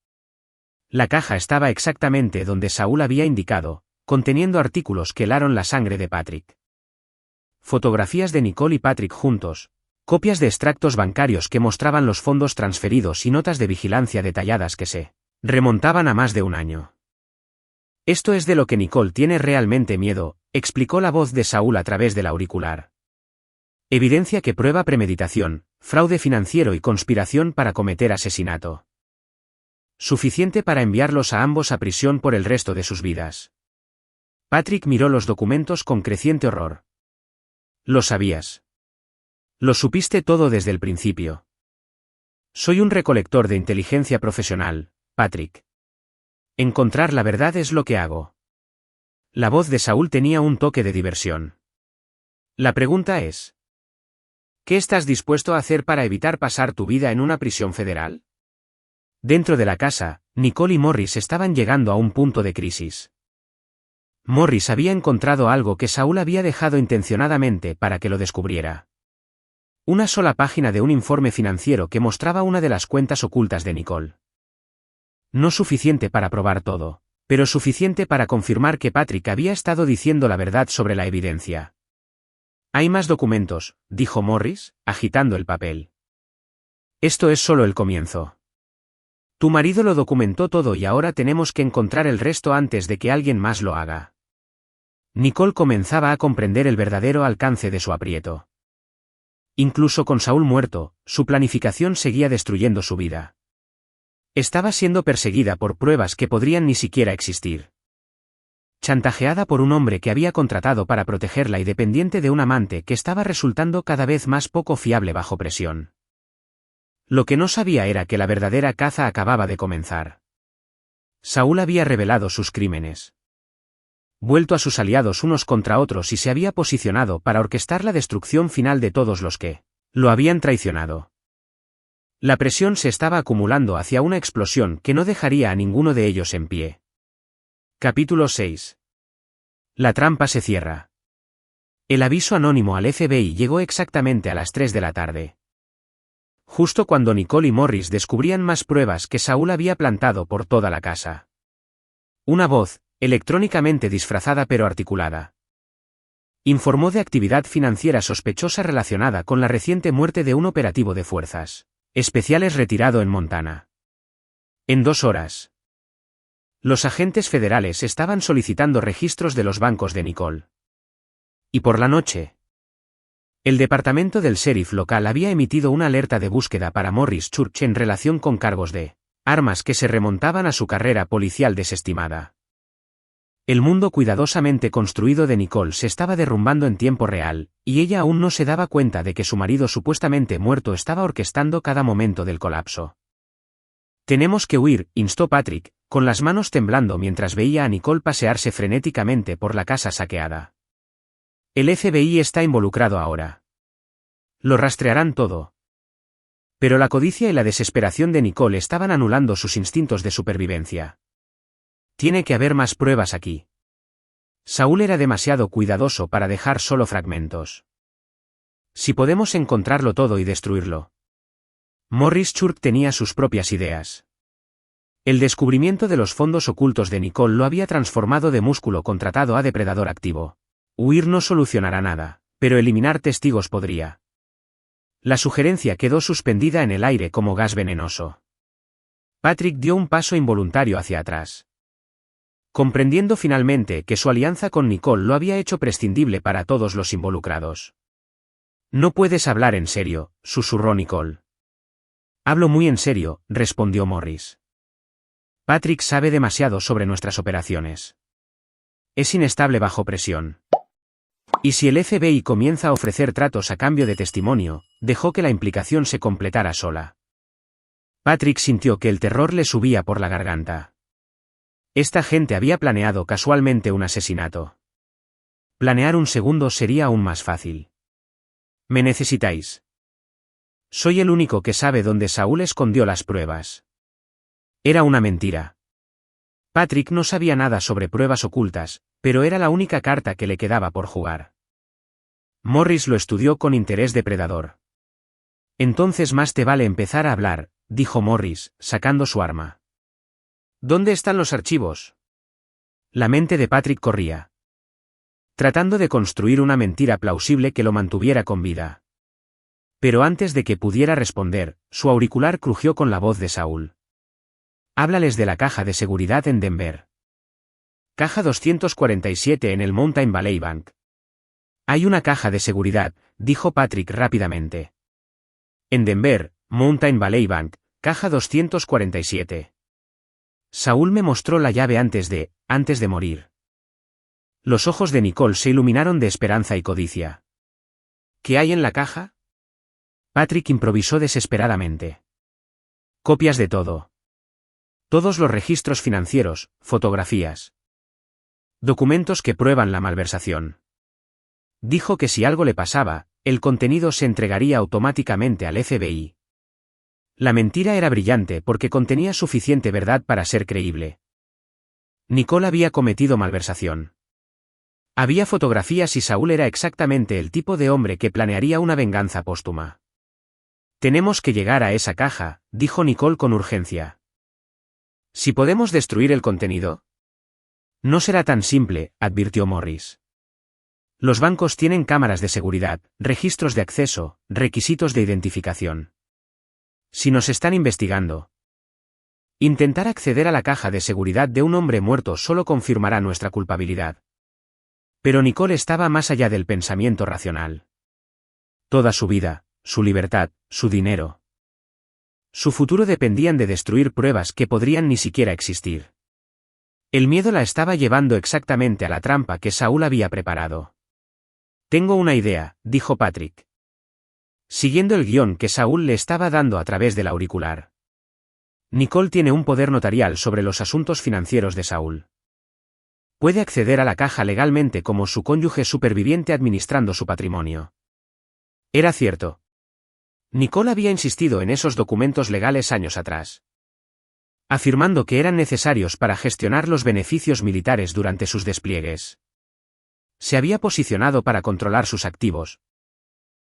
La caja estaba exactamente donde Saúl había indicado, conteniendo artículos que helaron la sangre de Patrick. Fotografías de Nicole y Patrick juntos, copias de extractos bancarios que mostraban los fondos transferidos y notas de vigilancia detalladas que se remontaban a más de un año. Esto es de lo que Nicole tiene realmente miedo, explicó la voz de Saúl a través del auricular. Evidencia que prueba premeditación, fraude financiero y conspiración para cometer asesinato. Suficiente para enviarlos a ambos a prisión por el resto de sus vidas. Patrick miró los documentos con creciente horror. Lo sabías. Lo supiste todo desde el principio. Soy un recolector de inteligencia profesional, Patrick. Encontrar la verdad es lo que hago. La voz de Saúl tenía un toque de diversión. La pregunta es: ¿qué estás dispuesto a hacer para evitar pasar tu vida en una prisión federal? Dentro de la casa, Nicole y Morris estaban llegando a un punto de crisis. Morris había encontrado algo que Saúl había dejado intencionadamente para que lo descubriera. Una sola página de un informe financiero que mostraba una de las cuentas ocultas de Nicole. No suficiente para probar todo, pero suficiente para confirmar que Patrick había estado diciendo la verdad sobre la evidencia. Hay más documentos, dijo Morris, agitando el papel. Esto es solo el comienzo. Tu marido lo documentó todo y ahora tenemos que encontrar el resto antes de que alguien más lo haga. Nicole comenzaba a comprender el verdadero alcance de su aprieto. Incluso con Saúl muerto, su planificación seguía destruyendo su vida. Estaba siendo perseguida por pruebas que podrían ni siquiera existir. Chantajeada por un hombre que había contratado para protegerla y dependiente de un amante que estaba resultando cada vez más poco fiable bajo presión. Lo que no sabía era que la verdadera caza acababa de comenzar. Saúl había revelado sus crímenes. Vuelto a sus aliados unos contra otros y se había posicionado para orquestar la destrucción final de todos los que lo habían traicionado. La presión se estaba acumulando hacia una explosión que no dejaría a ninguno de ellos en pie. Capítulo 6. La trampa se cierra. El aviso anónimo al FBI llegó exactamente a las 3 de la tarde. Justo cuando Nicole y Morris descubrían más pruebas que Saúl había plantado por toda la casa. Una voz, electrónicamente disfrazada pero articulada, informó de actividad financiera sospechosa relacionada con la reciente muerte de un operativo de fuerzas especiales retirado en Montana. En 2 horas. Los agentes federales estaban solicitando registros de los bancos de Nicole. Y por la noche, el departamento del sheriff local había emitido una alerta de búsqueda para Morris Church en relación con cargos de armas que se remontaban a su carrera policial desestimada. El mundo cuidadosamente construido de Nicole se estaba derrumbando en tiempo real, y ella aún no se daba cuenta de que su marido supuestamente muerto estaba orquestando cada momento del colapso. Tenemos que huir, instó Patrick, con las manos temblando mientras veía a Nicole pasearse frenéticamente por la casa saqueada. El FBI está involucrado ahora. Lo rastrearán todo. Pero la codicia y la desesperación de Nicole estaban anulando sus instintos de supervivencia. Tiene que haber más pruebas aquí. Saúl era demasiado cuidadoso para dejar solo fragmentos. Si podemos encontrarlo todo y destruirlo. Morris Church tenía sus propias ideas. El descubrimiento de los fondos ocultos de Nicole lo había transformado de músculo contratado a depredador activo. Huir no solucionará nada, pero eliminar testigos podría. La sugerencia quedó suspendida en el aire como gas venenoso. Patrick dio un paso involuntario hacia atrás. Comprendiendo finalmente que su alianza con Nicole lo había hecho prescindible para todos los involucrados. No puedes hablar en serio, susurró Nicole. Hablo muy en serio, respondió Morris. Patrick sabe demasiado sobre nuestras operaciones. Es inestable bajo presión. Y si el FBI comienza a ofrecer tratos a cambio de testimonio, dejó que la implicación se completara sola. Patrick sintió que el terror le subía por la garganta. Esta gente había planeado casualmente un asesinato. Planear un segundo sería aún más fácil. ¿Me necesitáis? Soy el único que sabe dónde Saúl escondió las pruebas. Era una mentira. Patrick no sabía nada sobre pruebas ocultas, pero era la única carta que le quedaba por jugar. Morris lo estudió con interés depredador. Entonces más te vale empezar a hablar, dijo Morris, sacando su arma. ¿Dónde están los archivos? La mente de Patrick corría, tratando de construir una mentira plausible que lo mantuviera con vida. Pero antes de que pudiera responder, su auricular crujió con la voz de Saúl. Háblales de la caja de seguridad en Denver. Caja 247 en el Mountain Valley Bank. Hay una caja de seguridad, dijo Patrick rápidamente. En Denver, Mountain Valley Bank, caja 247. Saúl me mostró la llave antes de morir. Los ojos de Nicole se iluminaron de esperanza y codicia. ¿Qué hay en la caja? Patrick improvisó desesperadamente. Copias de todo. Todos los registros financieros, fotografías. Documentos que prueban la malversación. Dijo que si algo le pasaba, el contenido se entregaría automáticamente al FBI. La mentira era brillante porque contenía suficiente verdad para ser creíble. Nicole había cometido malversación. Había fotografías y Saúl era exactamente el tipo de hombre que planearía una venganza póstuma. Tenemos que llegar a esa caja, dijo Nicole con urgencia. ¿Si podemos destruir el contenido? No será tan simple, advirtió Morris. Los bancos tienen cámaras de seguridad, registros de acceso, requisitos de identificación. Si nos están investigando, intentar acceder a la caja de seguridad de un hombre muerto solo confirmará nuestra culpabilidad. Pero Nicole estaba más allá del pensamiento racional. Toda su vida, su libertad, su dinero. Su futuro dependían de destruir pruebas que podrían ni siquiera existir. El miedo la estaba llevando exactamente a la trampa que Saúl había preparado. Tengo una idea, dijo Patrick, siguiendo el guión que Saúl le estaba dando a través del auricular. Nicole tiene un poder notarial sobre los asuntos financieros de Saúl. Puede acceder a la caja legalmente como su cónyuge superviviente administrando su patrimonio. Era cierto. Nicole había insistido en esos documentos legales años atrás, afirmando que eran necesarios para gestionar los beneficios militares durante sus despliegues. Se había posicionado para controlar sus activos.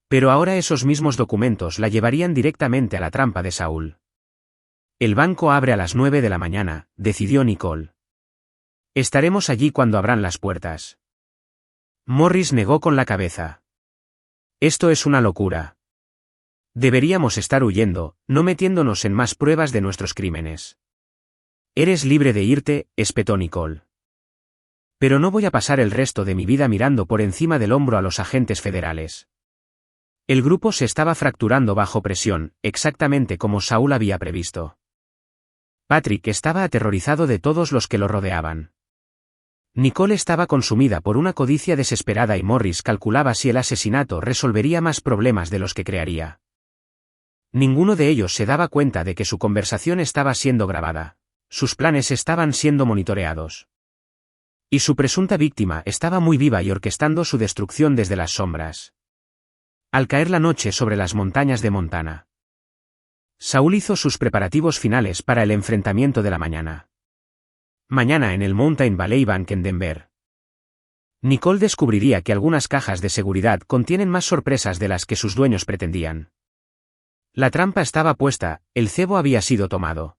Pero ahora esos mismos documentos la llevarían directamente a la trampa de Saúl. El banco abre a las 9 de la mañana, decidió Nicole. Estaremos allí cuando abran las puertas. Morris negó con la cabeza. Esto es una locura. Deberíamos estar huyendo, no metiéndonos en más pruebas de nuestros crímenes. Eres libre de irte, espetó Nicole. Pero no voy a pasar el resto de mi vida mirando por encima del hombro a los agentes federales. El grupo se estaba fracturando bajo presión, exactamente como Saúl había previsto. Patrick estaba aterrorizado de todos los que lo rodeaban. Nicole estaba consumida por una codicia desesperada y Morris calculaba si el asesinato resolvería más problemas de los que crearía. Ninguno de ellos se daba cuenta de que su conversación estaba siendo grabada. Sus planes estaban siendo monitoreados. Y su presunta víctima estaba muy viva y orquestando su destrucción desde las sombras. Al caer la noche sobre las montañas de Montana, Saúl hizo sus preparativos finales para el enfrentamiento de la mañana. Mañana en el Mountain Valley Bank en Denver. Nicole descubriría que algunas cajas de seguridad contienen más sorpresas de las que sus dueños pretendían. La trampa estaba puesta, el cebo había sido tomado.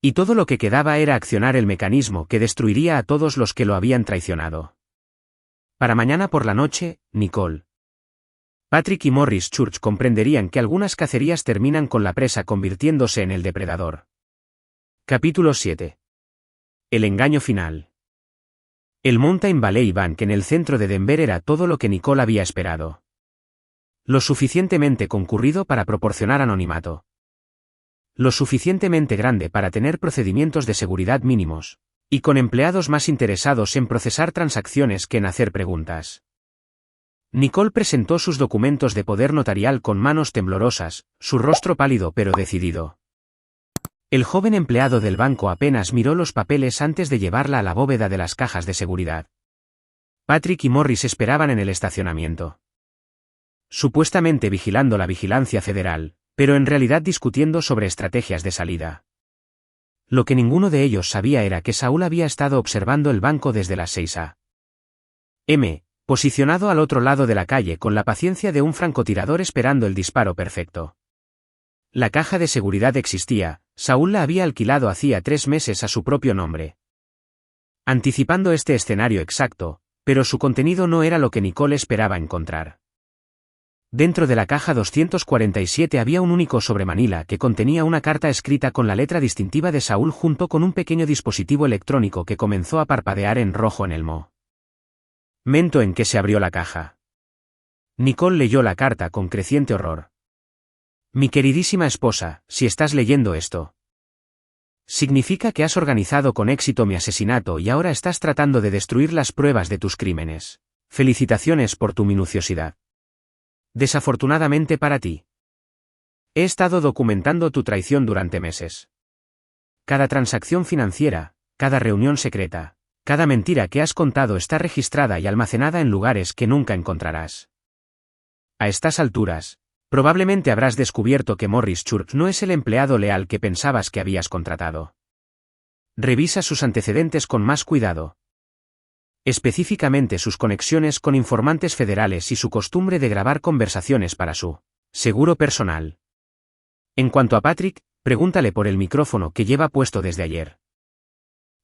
Y todo lo que quedaba era accionar el mecanismo que destruiría a todos los que lo habían traicionado. Para mañana por la noche, Nicole, Patrick y Morris Church comprenderían que algunas cacerías terminan con la presa convirtiéndose en el depredador. Capítulo 7. El engaño final. El Mountain Valley Bank en el centro de Denver era todo lo que Nicole había esperado. Lo suficientemente concurrido para proporcionar anonimato. Lo suficientemente grande para tener procedimientos de seguridad mínimos, y con empleados más interesados en procesar transacciones que en hacer preguntas. Nicole presentó sus documentos de poder notarial con manos temblorosas, su rostro pálido pero decidido. El joven empleado del banco apenas miró los papeles antes de llevarla a la bóveda de las cajas de seguridad. Patrick y Morris esperaban en el estacionamiento. Supuestamente vigilando la vigilancia federal, pero en realidad discutiendo sobre estrategias de salida. Lo que ninguno de ellos sabía era que Saúl había estado observando el banco desde las 6 a.m., posicionado al otro lado de la calle con la paciencia de un francotirador esperando el disparo perfecto. La caja de seguridad existía, Saúl la había alquilado hacía 3 meses a su propio nombre. Anticipando este escenario exacto, pero su contenido no era lo que Nicole esperaba encontrar. Dentro de la caja 247 había un único sobre Manila que contenía una carta escrita con la letra distintiva de Saúl junto con un pequeño dispositivo electrónico que comenzó a parpadear en rojo en el momento en que se abrió la caja. Nicole leyó la carta con creciente horror. Mi queridísima esposa, si estás leyendo esto, significa que has organizado con éxito mi asesinato y ahora estás tratando de destruir las pruebas de tus crímenes. Felicitaciones por tu minuciosidad. Desafortunadamente para ti, he estado documentando tu traición durante meses. Cada transacción financiera, cada reunión secreta, cada mentira que has contado está registrada y almacenada en lugares que nunca encontrarás. A estas alturas, probablemente habrás descubierto que Morris Church no es el empleado leal que pensabas que habías contratado. Revisa sus antecedentes con más cuidado. Específicamente sus conexiones con informantes federales y su costumbre de grabar conversaciones para su seguro personal. En cuanto a Patrick, pregúntale por el micrófono que lleva puesto desde ayer.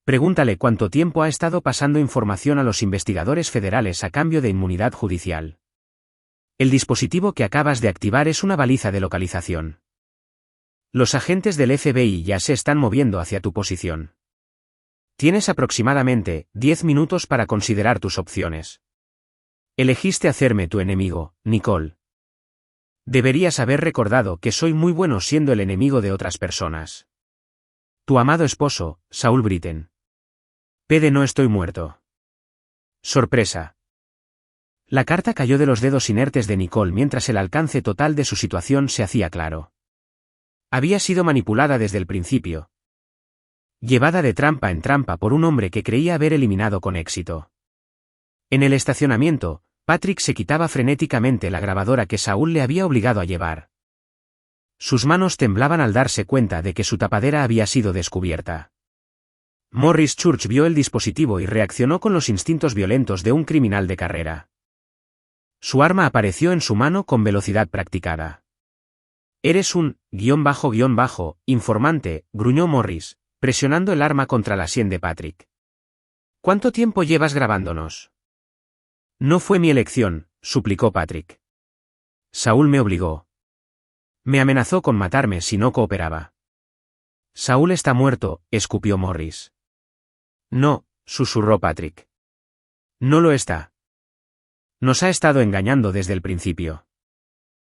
Pregúntale cuánto tiempo ha estado pasando información a los investigadores federales a cambio de inmunidad judicial. El dispositivo que acabas de activar es una baliza de localización. Los agentes del FBI ya se están moviendo hacia tu posición. Tienes aproximadamente 10 minutos para considerar tus opciones. Elegiste hacerme tu enemigo, Nicole. Deberías haber recordado que soy muy bueno siendo el enemigo de otras personas. Tu amado esposo, Saúl Britten. PD no estoy muerto. Sorpresa. La carta cayó de los dedos inertes de Nicole mientras el alcance total de su situación se hacía claro. Había sido manipulada desde el principio. Llevada de trampa en trampa por un hombre que creía haber eliminado con éxito. En el estacionamiento, Patrick se quitaba frenéticamente la grabadora que Saúl le había obligado a llevar. Sus manos temblaban al darse cuenta de que su tapadera había sido descubierta. Morris Church vio el dispositivo y reaccionó con los instintos violentos de un criminal de carrera. Su arma apareció en su mano con velocidad practicada. Eres un informante, gruñó Morris, presionando el arma contra la sien de Patrick. ¿Cuánto tiempo llevas grabándonos? No fue mi elección, suplicó Patrick. Saúl me obligó. Me amenazó con matarme si no cooperaba. Saúl está muerto, escupió Morris. No, susurró Patrick. No lo está. Nos ha estado engañando desde el principio.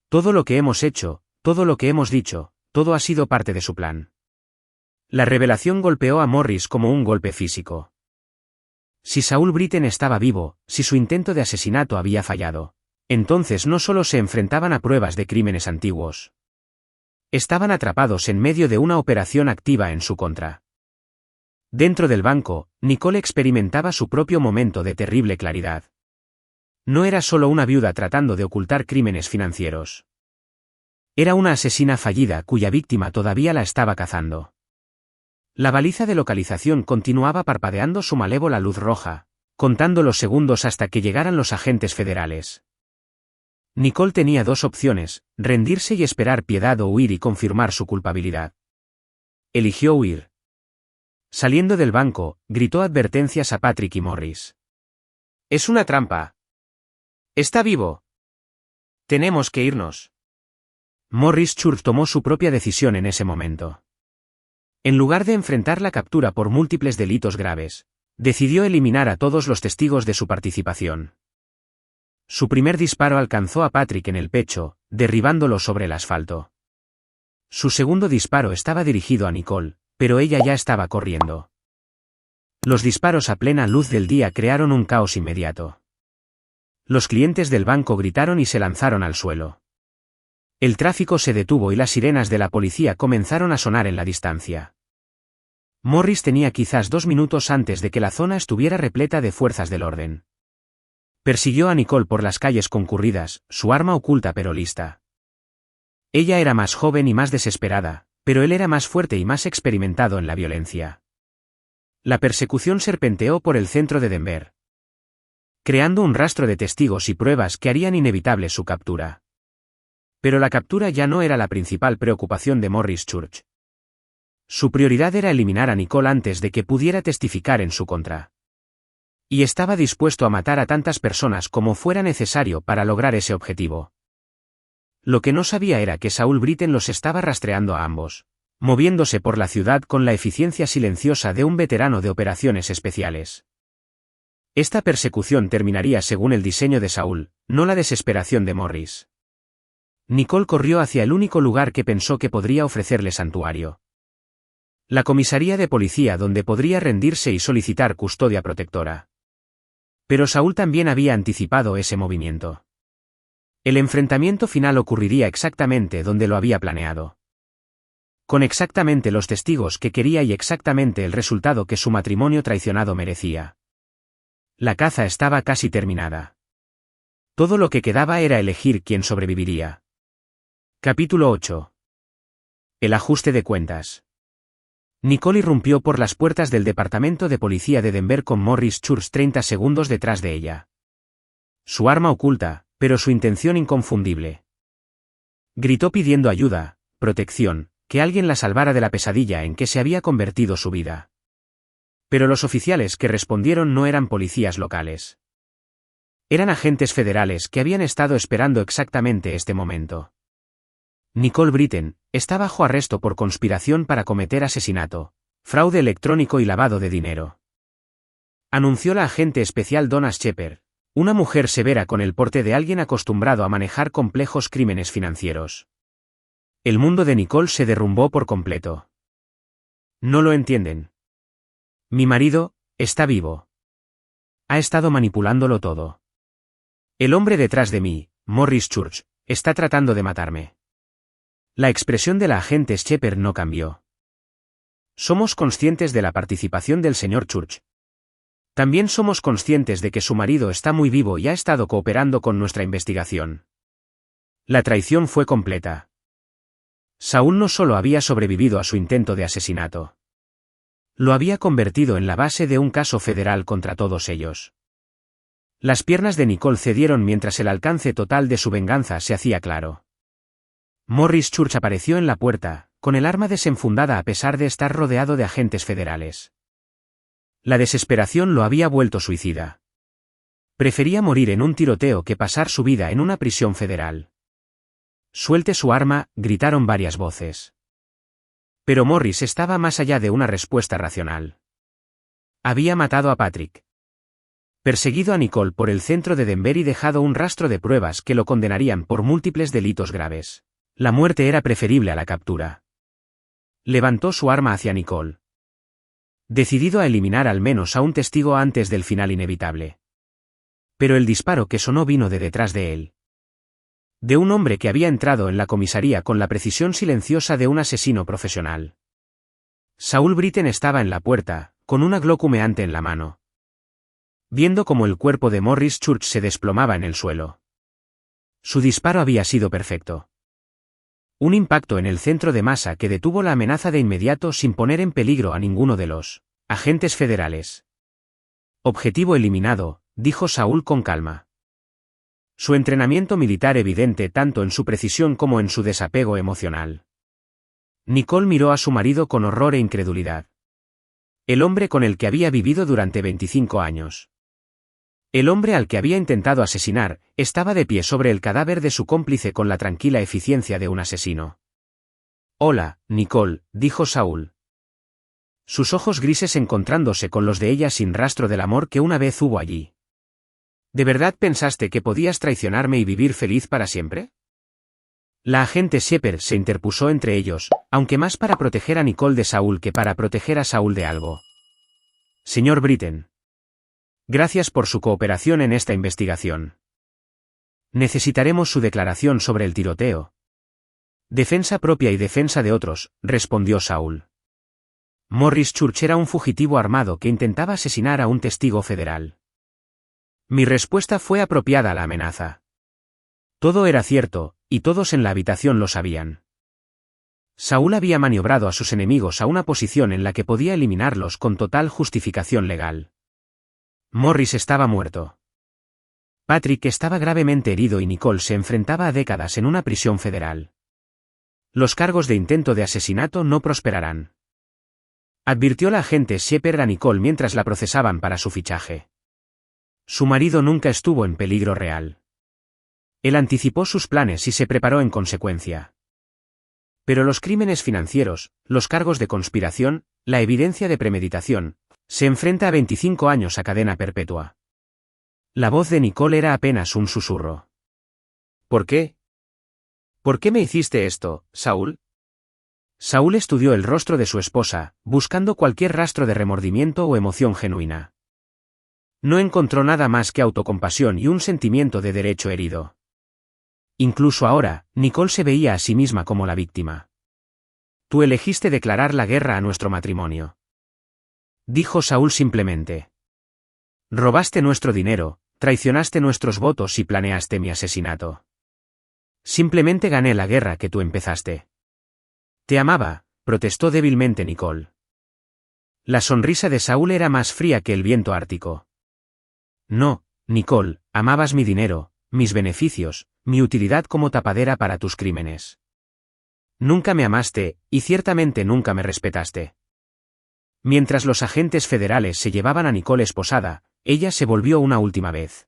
Todo lo que hemos hecho, todo lo que hemos dicho, todo ha sido parte de su plan. La revelación golpeó a Morris como un golpe físico. Si Saúl Britten estaba vivo, si su intento de asesinato había fallado, entonces no solo se enfrentaban a pruebas de crímenes antiguos. Estaban atrapados en medio de una operación activa en su contra. Dentro del banco, Nicole experimentaba su propio momento de terrible claridad. No era solo una viuda tratando de ocultar crímenes financieros. Era una asesina fallida cuya víctima todavía la estaba cazando. La baliza de localización continuaba parpadeando su malévola luz roja, contando los segundos hasta que llegaran los agentes federales. Nicole tenía dos opciones, rendirse y esperar piedad o huir y confirmar su culpabilidad. Eligió huir. Saliendo del banco, gritó advertencias a Patrick y Morris. Es una trampa. Está vivo. Tenemos que irnos. Morris Church tomó su propia decisión en ese momento. En lugar de enfrentar la captura por múltiples delitos graves, decidió eliminar a todos los testigos de su participación. Su primer disparo alcanzó a Patrick en el pecho, derribándolo sobre el asfalto. Su segundo disparo estaba dirigido a Nicole, pero ella ya estaba corriendo. Los disparos a plena luz del día crearon un caos inmediato. Los clientes del banco gritaron y se lanzaron al suelo. El tráfico se detuvo y las sirenas de la policía comenzaron a sonar en la distancia. Morris tenía quizás 2 minutos antes de que la zona estuviera repleta de fuerzas del orden. Persiguió a Nicole por las calles concurridas, su arma oculta pero lista. Ella era más joven y más desesperada, pero él era más fuerte y más experimentado en la violencia. La persecución serpenteó por el centro de Denver, creando un rastro de testigos y pruebas que harían inevitable su captura. Pero la captura ya no era la principal preocupación de Morris Church. Su prioridad era eliminar a Nicole antes de que pudiera testificar en su contra. Y estaba dispuesto a matar a tantas personas como fuera necesario para lograr ese objetivo. Lo que no sabía era que Saul Britten los estaba rastreando a ambos, moviéndose por la ciudad con la eficiencia silenciosa de un veterano de operaciones especiales. Esta persecución terminaría según el diseño de Saul, no la desesperación de Morris. Nicole corrió hacia el único lugar que pensó que podría ofrecerle santuario. La comisaría de policía donde podría rendirse y solicitar custodia protectora. Pero Saul también había anticipado ese movimiento. El enfrentamiento final ocurriría exactamente donde lo había planeado. Con exactamente los testigos que quería y exactamente el resultado que su matrimonio traicionado merecía. La caza estaba casi terminada. Todo lo que quedaba era elegir quién sobreviviría. Capítulo 8. El ajuste de cuentas. Nicole irrumpió por las puertas del departamento de policía de Denver con Morris Church 30 segundos detrás de ella. Su arma oculta, pero su intención inconfundible. Gritó pidiendo ayuda, protección, que alguien la salvara de la pesadilla en que se había convertido su vida. Pero los oficiales que respondieron no eran policías locales. Eran agentes federales que habían estado esperando exactamente este momento. Nicole Britten está bajo arresto por conspiración para cometer asesinato, fraude electrónico y lavado de dinero. Anunció la agente especial Donna Shepard, una mujer severa con el porte de alguien acostumbrado a manejar complejos crímenes financieros. El mundo de Nicole se derrumbó por completo. No lo entienden. Mi marido está vivo. Ha estado manipulándolo todo. El hombre detrás de mí, Morris Church, está tratando de matarme. La expresión de la agente Shepard no cambió. Somos conscientes de la participación del señor Church. También somos conscientes de que su marido está muy vivo y ha estado cooperando con nuestra investigación. La traición fue completa. Saul no solo había sobrevivido a su intento de asesinato. Lo había convertido en la base de un caso federal contra todos ellos. Las piernas de Nicole cedieron mientras el alcance total de su venganza se hacía claro. Morris Church apareció en la puerta, con el arma desenfundada a pesar de estar rodeado de agentes federales. La desesperación lo había vuelto suicida. Prefería morir en un tiroteo que pasar su vida en una prisión federal. Suelte su arma, gritaron varias voces. Pero Morris estaba más allá de una respuesta racional. Había matado a Patrick. Perseguido a Nicole por el centro de Denver y dejado un rastro de pruebas que lo condenarían por múltiples delitos graves. La muerte era preferible a la captura. Levantó su arma hacia Nicole. Decidido a eliminar al menos a un testigo antes del final inevitable. Pero el disparo que sonó vino de detrás de él. De un hombre que había entrado en la comisaría con la precisión silenciosa de un asesino profesional. Saul Britten estaba en la puerta, con una Glock humeante en la mano. Viendo cómo el cuerpo de Morris Church se desplomaba en el suelo. Su disparo había sido perfecto. Un impacto en el centro de masa que detuvo la amenaza de inmediato sin poner en peligro a ninguno de los agentes federales. Objetivo eliminado, dijo Saul con calma. Su entrenamiento militar evidente tanto en su precisión como en su desapego emocional. Nicole miró a su marido con horror e incredulidad. El hombre con el que había vivido durante 25 años. El hombre al que había intentado asesinar, estaba de pie sobre el cadáver de su cómplice con la tranquila eficiencia de un asesino. Hola, Nicole, dijo Saul. Sus ojos grises encontrándose con los de ella sin rastro del amor que una vez hubo allí. ¿De verdad pensaste que podías traicionarme y vivir feliz para siempre? La agente Shepard se interpuso entre ellos, aunque más para proteger a Nicole de Saul que para proteger a Saul de algo. Señor Britton. Gracias por su cooperación en esta investigación. Necesitaremos su declaración sobre el tiroteo. Defensa propia y defensa de otros, respondió Saul. Morris Church era un fugitivo armado que intentaba asesinar a un testigo federal. Mi respuesta fue apropiada a la amenaza. Todo era cierto, y todos en la habitación lo sabían. Saul había maniobrado a sus enemigos a una posición en la que podía eliminarlos con total justificación legal. Morris estaba muerto. Patrick estaba gravemente herido y Nicole se enfrentaba a décadas en una prisión federal. Los cargos de intento de asesinato no prosperarán. Advirtió la agente Shepard a Nicole mientras la procesaban para su fichaje. Su marido nunca estuvo en peligro real. Él anticipó sus planes y se preparó en consecuencia. Pero los crímenes financieros, los cargos de conspiración, la evidencia de premeditación, se enfrenta a 25 años a cadena perpetua. La voz de Nicole era apenas un susurro. ¿Por qué? ¿Por qué me hiciste esto, Saul? Saul estudió el rostro de su esposa, buscando cualquier rastro de remordimiento o emoción genuina. No encontró nada más que autocompasión y un sentimiento de derecho herido. Incluso ahora, Nicole se veía a sí misma como la víctima. Tú elegiste declarar la guerra a nuestro matrimonio. Dijo Saul simplemente. Robaste nuestro dinero, traicionaste nuestros votos y planeaste mi asesinato. Simplemente gané la guerra que tú empezaste. Te amaba, protestó débilmente Nicole. La sonrisa de Saul era más fría que el viento ártico. No, Nicole, amabas mi dinero, mis beneficios, mi utilidad como tapadera para tus crímenes. Nunca me amaste, y ciertamente nunca me respetaste. Mientras los agentes federales se llevaban a Nicole esposada, ella se volvió una última vez.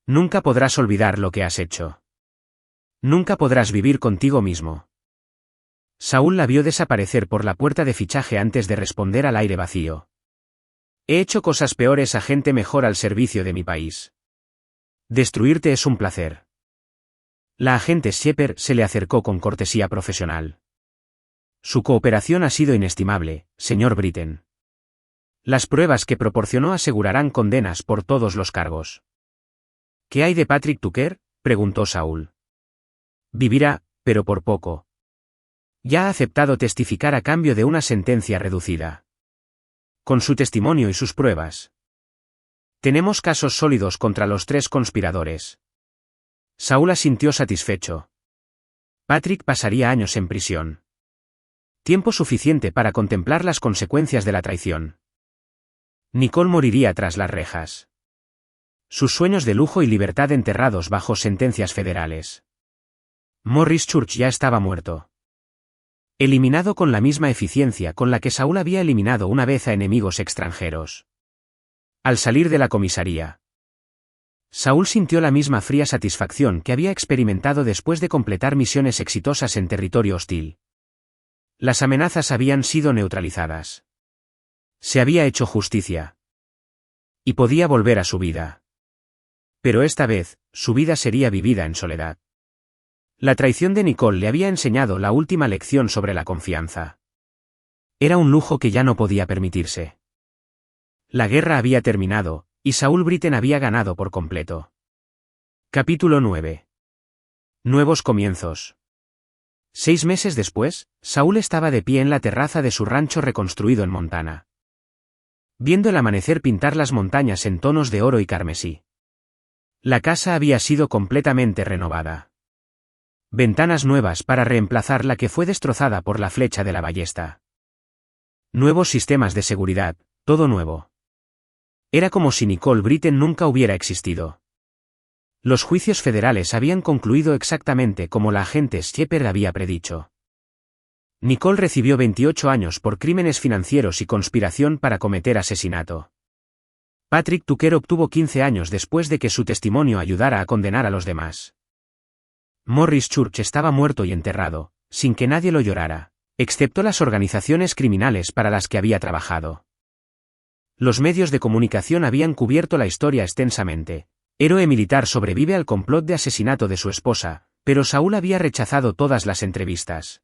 Nunca podrás olvidar lo que has hecho. Nunca podrás vivir contigo mismo. Saul la vio desaparecer por la puerta de fichaje antes de responder al aire vacío. He hecho cosas peores a gente mejor al servicio de mi país. Destruirte es un placer. La agente Shepard se le acercó con cortesía profesional. Su cooperación ha sido inestimable, señor Britton. Las pruebas que proporcionó asegurarán condenas por todos los cargos. ¿Qué hay de Patrick Tucker?, preguntó Saul. Vivirá, pero por poco. Ya ha aceptado testificar a cambio de una sentencia reducida. Con su testimonio y sus pruebas. Tenemos casos sólidos contra los 3 conspiradores. Saul asintió satisfecho. Patrick pasaría años en prisión. Tiempo suficiente para contemplar las consecuencias de la traición. Nicole moriría tras las rejas. Sus sueños de lujo y libertad enterrados bajo sentencias federales. Morris Church ya estaba muerto. Eliminado con la misma eficiencia con la que Saul había eliminado una vez a enemigos extranjeros. Al salir de la comisaría, Saul sintió la misma fría satisfacción que había experimentado después de completar misiones exitosas en territorio hostil. Las amenazas habían sido neutralizadas. Se había hecho justicia. Y podía volver a su vida. Pero esta vez, su vida sería vivida en soledad. La traición de Nicole le había enseñado la última lección sobre la confianza. Era un lujo que ya no podía permitirse. La guerra había terminado, y Saul Britton había ganado por completo. Capítulo 9. Nuevos comienzos. 6 meses después, Saul estaba de pie en la terraza de su rancho reconstruido en Montana. Viendo el amanecer pintar las montañas en tonos de oro y carmesí. La casa había sido completamente renovada. Ventanas nuevas para reemplazar la que fue destrozada por la flecha de la ballesta. Nuevos sistemas de seguridad, todo nuevo. Era como si Nicole Britton nunca hubiera existido. Los juicios federales habían concluido exactamente como la agente Shepard había predicho. Nicole recibió 28 años por crímenes financieros y conspiración para cometer asesinato. Patrick Tucker obtuvo 15 años después de que su testimonio ayudara a condenar a los demás. Morris Church estaba muerto y enterrado, sin que nadie lo llorara, excepto las organizaciones criminales para las que había trabajado. Los medios de comunicación habían cubierto la historia extensamente, Héroe militar sobrevive al complot de asesinato de su esposa, pero Saúl había rechazado todas las entrevistas.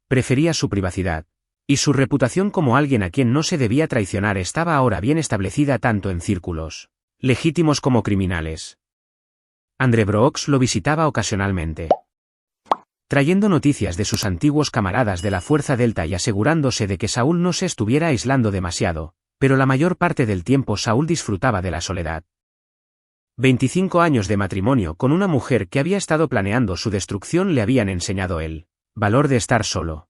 Prefería su privacidad. Y su reputación como alguien a quien no se debía traicionar estaba ahora bien establecida tanto en círculos legítimos como criminales. André Brooks lo visitaba ocasionalmente, trayendo noticias de sus antiguos camaradas de la Fuerza Delta y asegurándose de que Saúl no se estuviera aislando demasiado, pero la mayor parte del tiempo Saúl disfrutaba de la soledad. 25 años de matrimonio con una mujer que había estado planeando su destrucción le habían enseñado el valor de estar solo.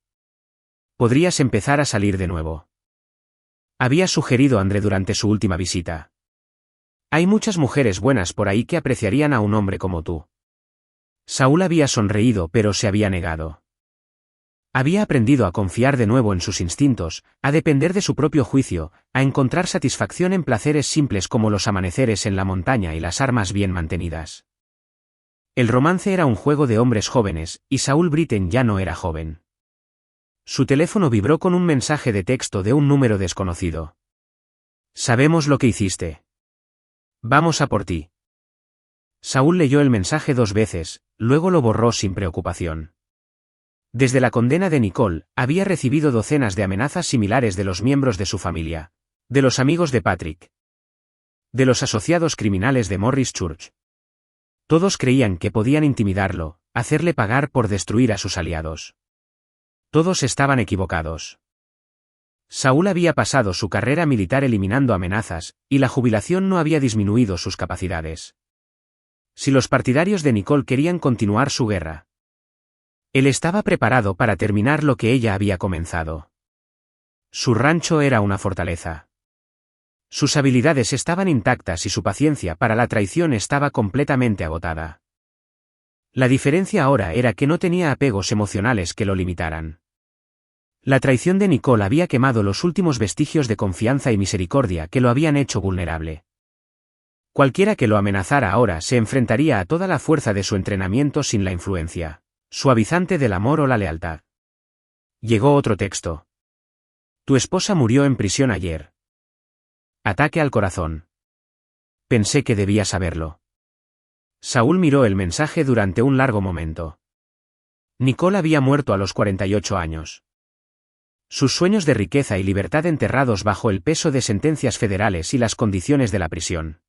Podrías empezar a salir de nuevo, había sugerido André durante su última visita. Hay muchas mujeres buenas por ahí que apreciarían a un hombre como tú. Saúl había sonreído pero se había negado. Había aprendido a confiar de nuevo en sus instintos, a depender de su propio juicio, a encontrar satisfacción en placeres simples como los amaneceres en la montaña y las armas bien mantenidas. El romance era un juego de hombres jóvenes, y Saúl Britten ya no era joven. Su teléfono vibró con un mensaje de texto de un número desconocido. Sabemos lo que hiciste. Vamos a por ti. Saúl leyó el mensaje 2 veces, luego lo borró sin preocupación. Desde la condena de Nicole, había recibido docenas de amenazas similares de los miembros de su familia, de los amigos de Patrick, de los asociados criminales de Morris Church. Todos creían que podían intimidarlo, hacerle pagar por destruir a sus aliados. Todos estaban equivocados. Saúl había pasado su carrera militar eliminando amenazas, y la jubilación no había disminuido sus capacidades. Si los partidarios de Nicole querían continuar su guerra, él estaba preparado para terminar lo que ella había comenzado. Su rancho era una fortaleza. Sus habilidades estaban intactas y su paciencia para la traición estaba completamente agotada. La diferencia ahora era que no tenía apegos emocionales que lo limitaran. La traición de Nicole había quemado los últimos vestigios de confianza y misericordia que lo habían hecho vulnerable. Cualquiera que lo amenazara ahora se enfrentaría a toda la fuerza de su entrenamiento sin la influencia suavizante del amor o la lealtad. Llegó otro texto. Tu esposa murió en prisión ayer. Ataque al corazón. Pensé que debía saberlo. Saúl miró el mensaje durante un largo momento. Nicole había muerto a los 48 años. Sus sueños de riqueza y libertad enterrados bajo el peso de sentencias federales y las condiciones de la prisión.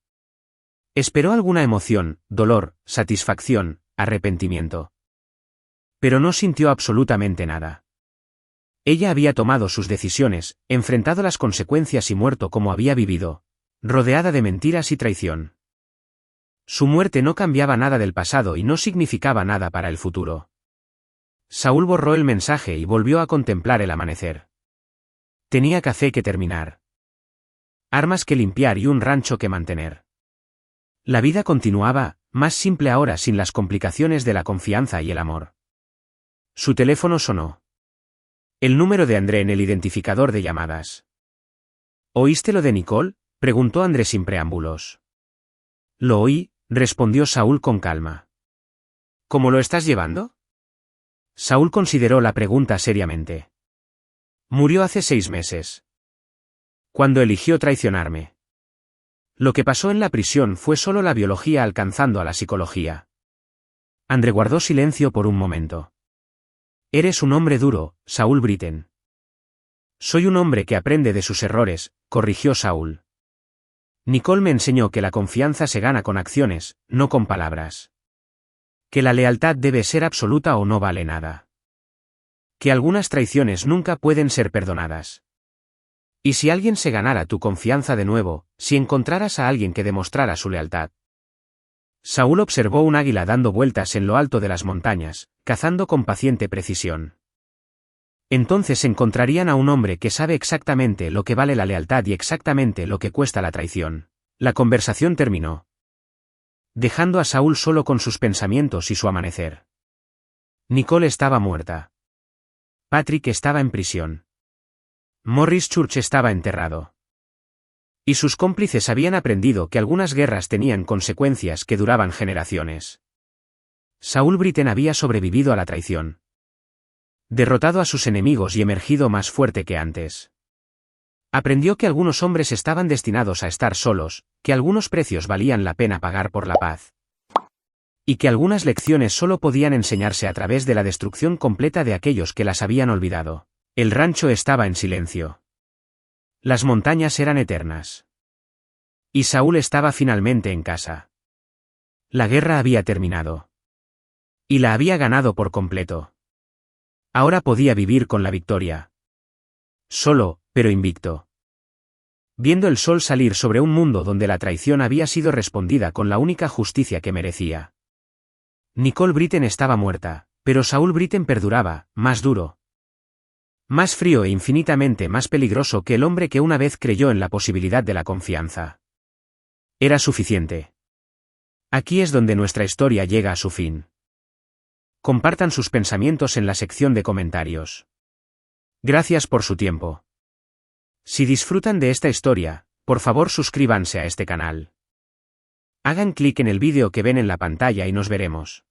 Esperó alguna emoción, dolor, satisfacción, arrepentimiento. Pero no sintió absolutamente nada. Ella había tomado sus decisiones, enfrentado las consecuencias y muerto como había vivido, rodeada de mentiras y traición. Su muerte no cambiaba nada del pasado y no significaba nada para el futuro. Saúl borró el mensaje y volvió a contemplar el amanecer. Tenía café que terminar, armas que limpiar y un rancho que mantener. La vida continuaba, más simple ahora sin las complicaciones de la confianza y el amor. Su teléfono sonó. El número de André en el identificador de llamadas. ¿Oíste lo de Nicole?, preguntó André sin preámbulos. Lo oí, respondió Saúl con calma. ¿Cómo lo estás llevando? Saúl consideró la pregunta seriamente. Murió hace 6 meses. Cuando eligió traicionarme. Lo que pasó en la prisión fue solo la biología alcanzando a la psicología. André guardó silencio por un momento. Eres un hombre duro, Saúl Britten. Soy un hombre que aprende de sus errores, corrigió Saúl. Nicole me enseñó que la confianza se gana con acciones, no con palabras. Que la lealtad debe ser absoluta o no vale nada. Que algunas traiciones nunca pueden ser perdonadas. Y si alguien se ganara tu confianza de nuevo, si encontraras a alguien que demostrara su lealtad. Saúl observó un águila dando vueltas en lo alto de las montañas, cazando con paciente precisión. Entonces encontrarían a un hombre que sabe exactamente lo que vale la lealtad y exactamente lo que cuesta la traición. La conversación terminó, dejando a Saúl solo con sus pensamientos y su amanecer. Nicole estaba muerta. Patrick estaba en prisión. Morris Church estaba enterrado. Y sus cómplices habían aprendido que algunas guerras tenían consecuencias que duraban generaciones. Saúl Britten había sobrevivido a la traición. Derrotado a sus enemigos y emergido más fuerte que antes. Aprendió que algunos hombres estaban destinados a estar solos, que algunos precios valían la pena pagar por la paz. Y que algunas lecciones solo podían enseñarse a través de la destrucción completa de aquellos que las habían olvidado. El rancho estaba en silencio. Las montañas eran eternas. Y Saúl estaba finalmente en casa. La guerra había terminado. Y la había ganado por completo. Ahora podía vivir con la victoria. Solo, pero invicto. Viendo el sol salir sobre un mundo donde la traición había sido respondida con la única justicia que merecía. Nicole Britton estaba muerta, pero Saúl Britton perduraba, más duro. Más frío e infinitamente más peligroso que el hombre que una vez creyó en la posibilidad de la confianza. Era suficiente. Aquí es donde nuestra historia llega a su fin. Compartan sus pensamientos en la sección de comentarios. Gracias por su tiempo. Si disfrutan de esta historia, por favor suscríbanse a este canal. Hagan clic en el vídeo que ven en la pantalla y nos veremos.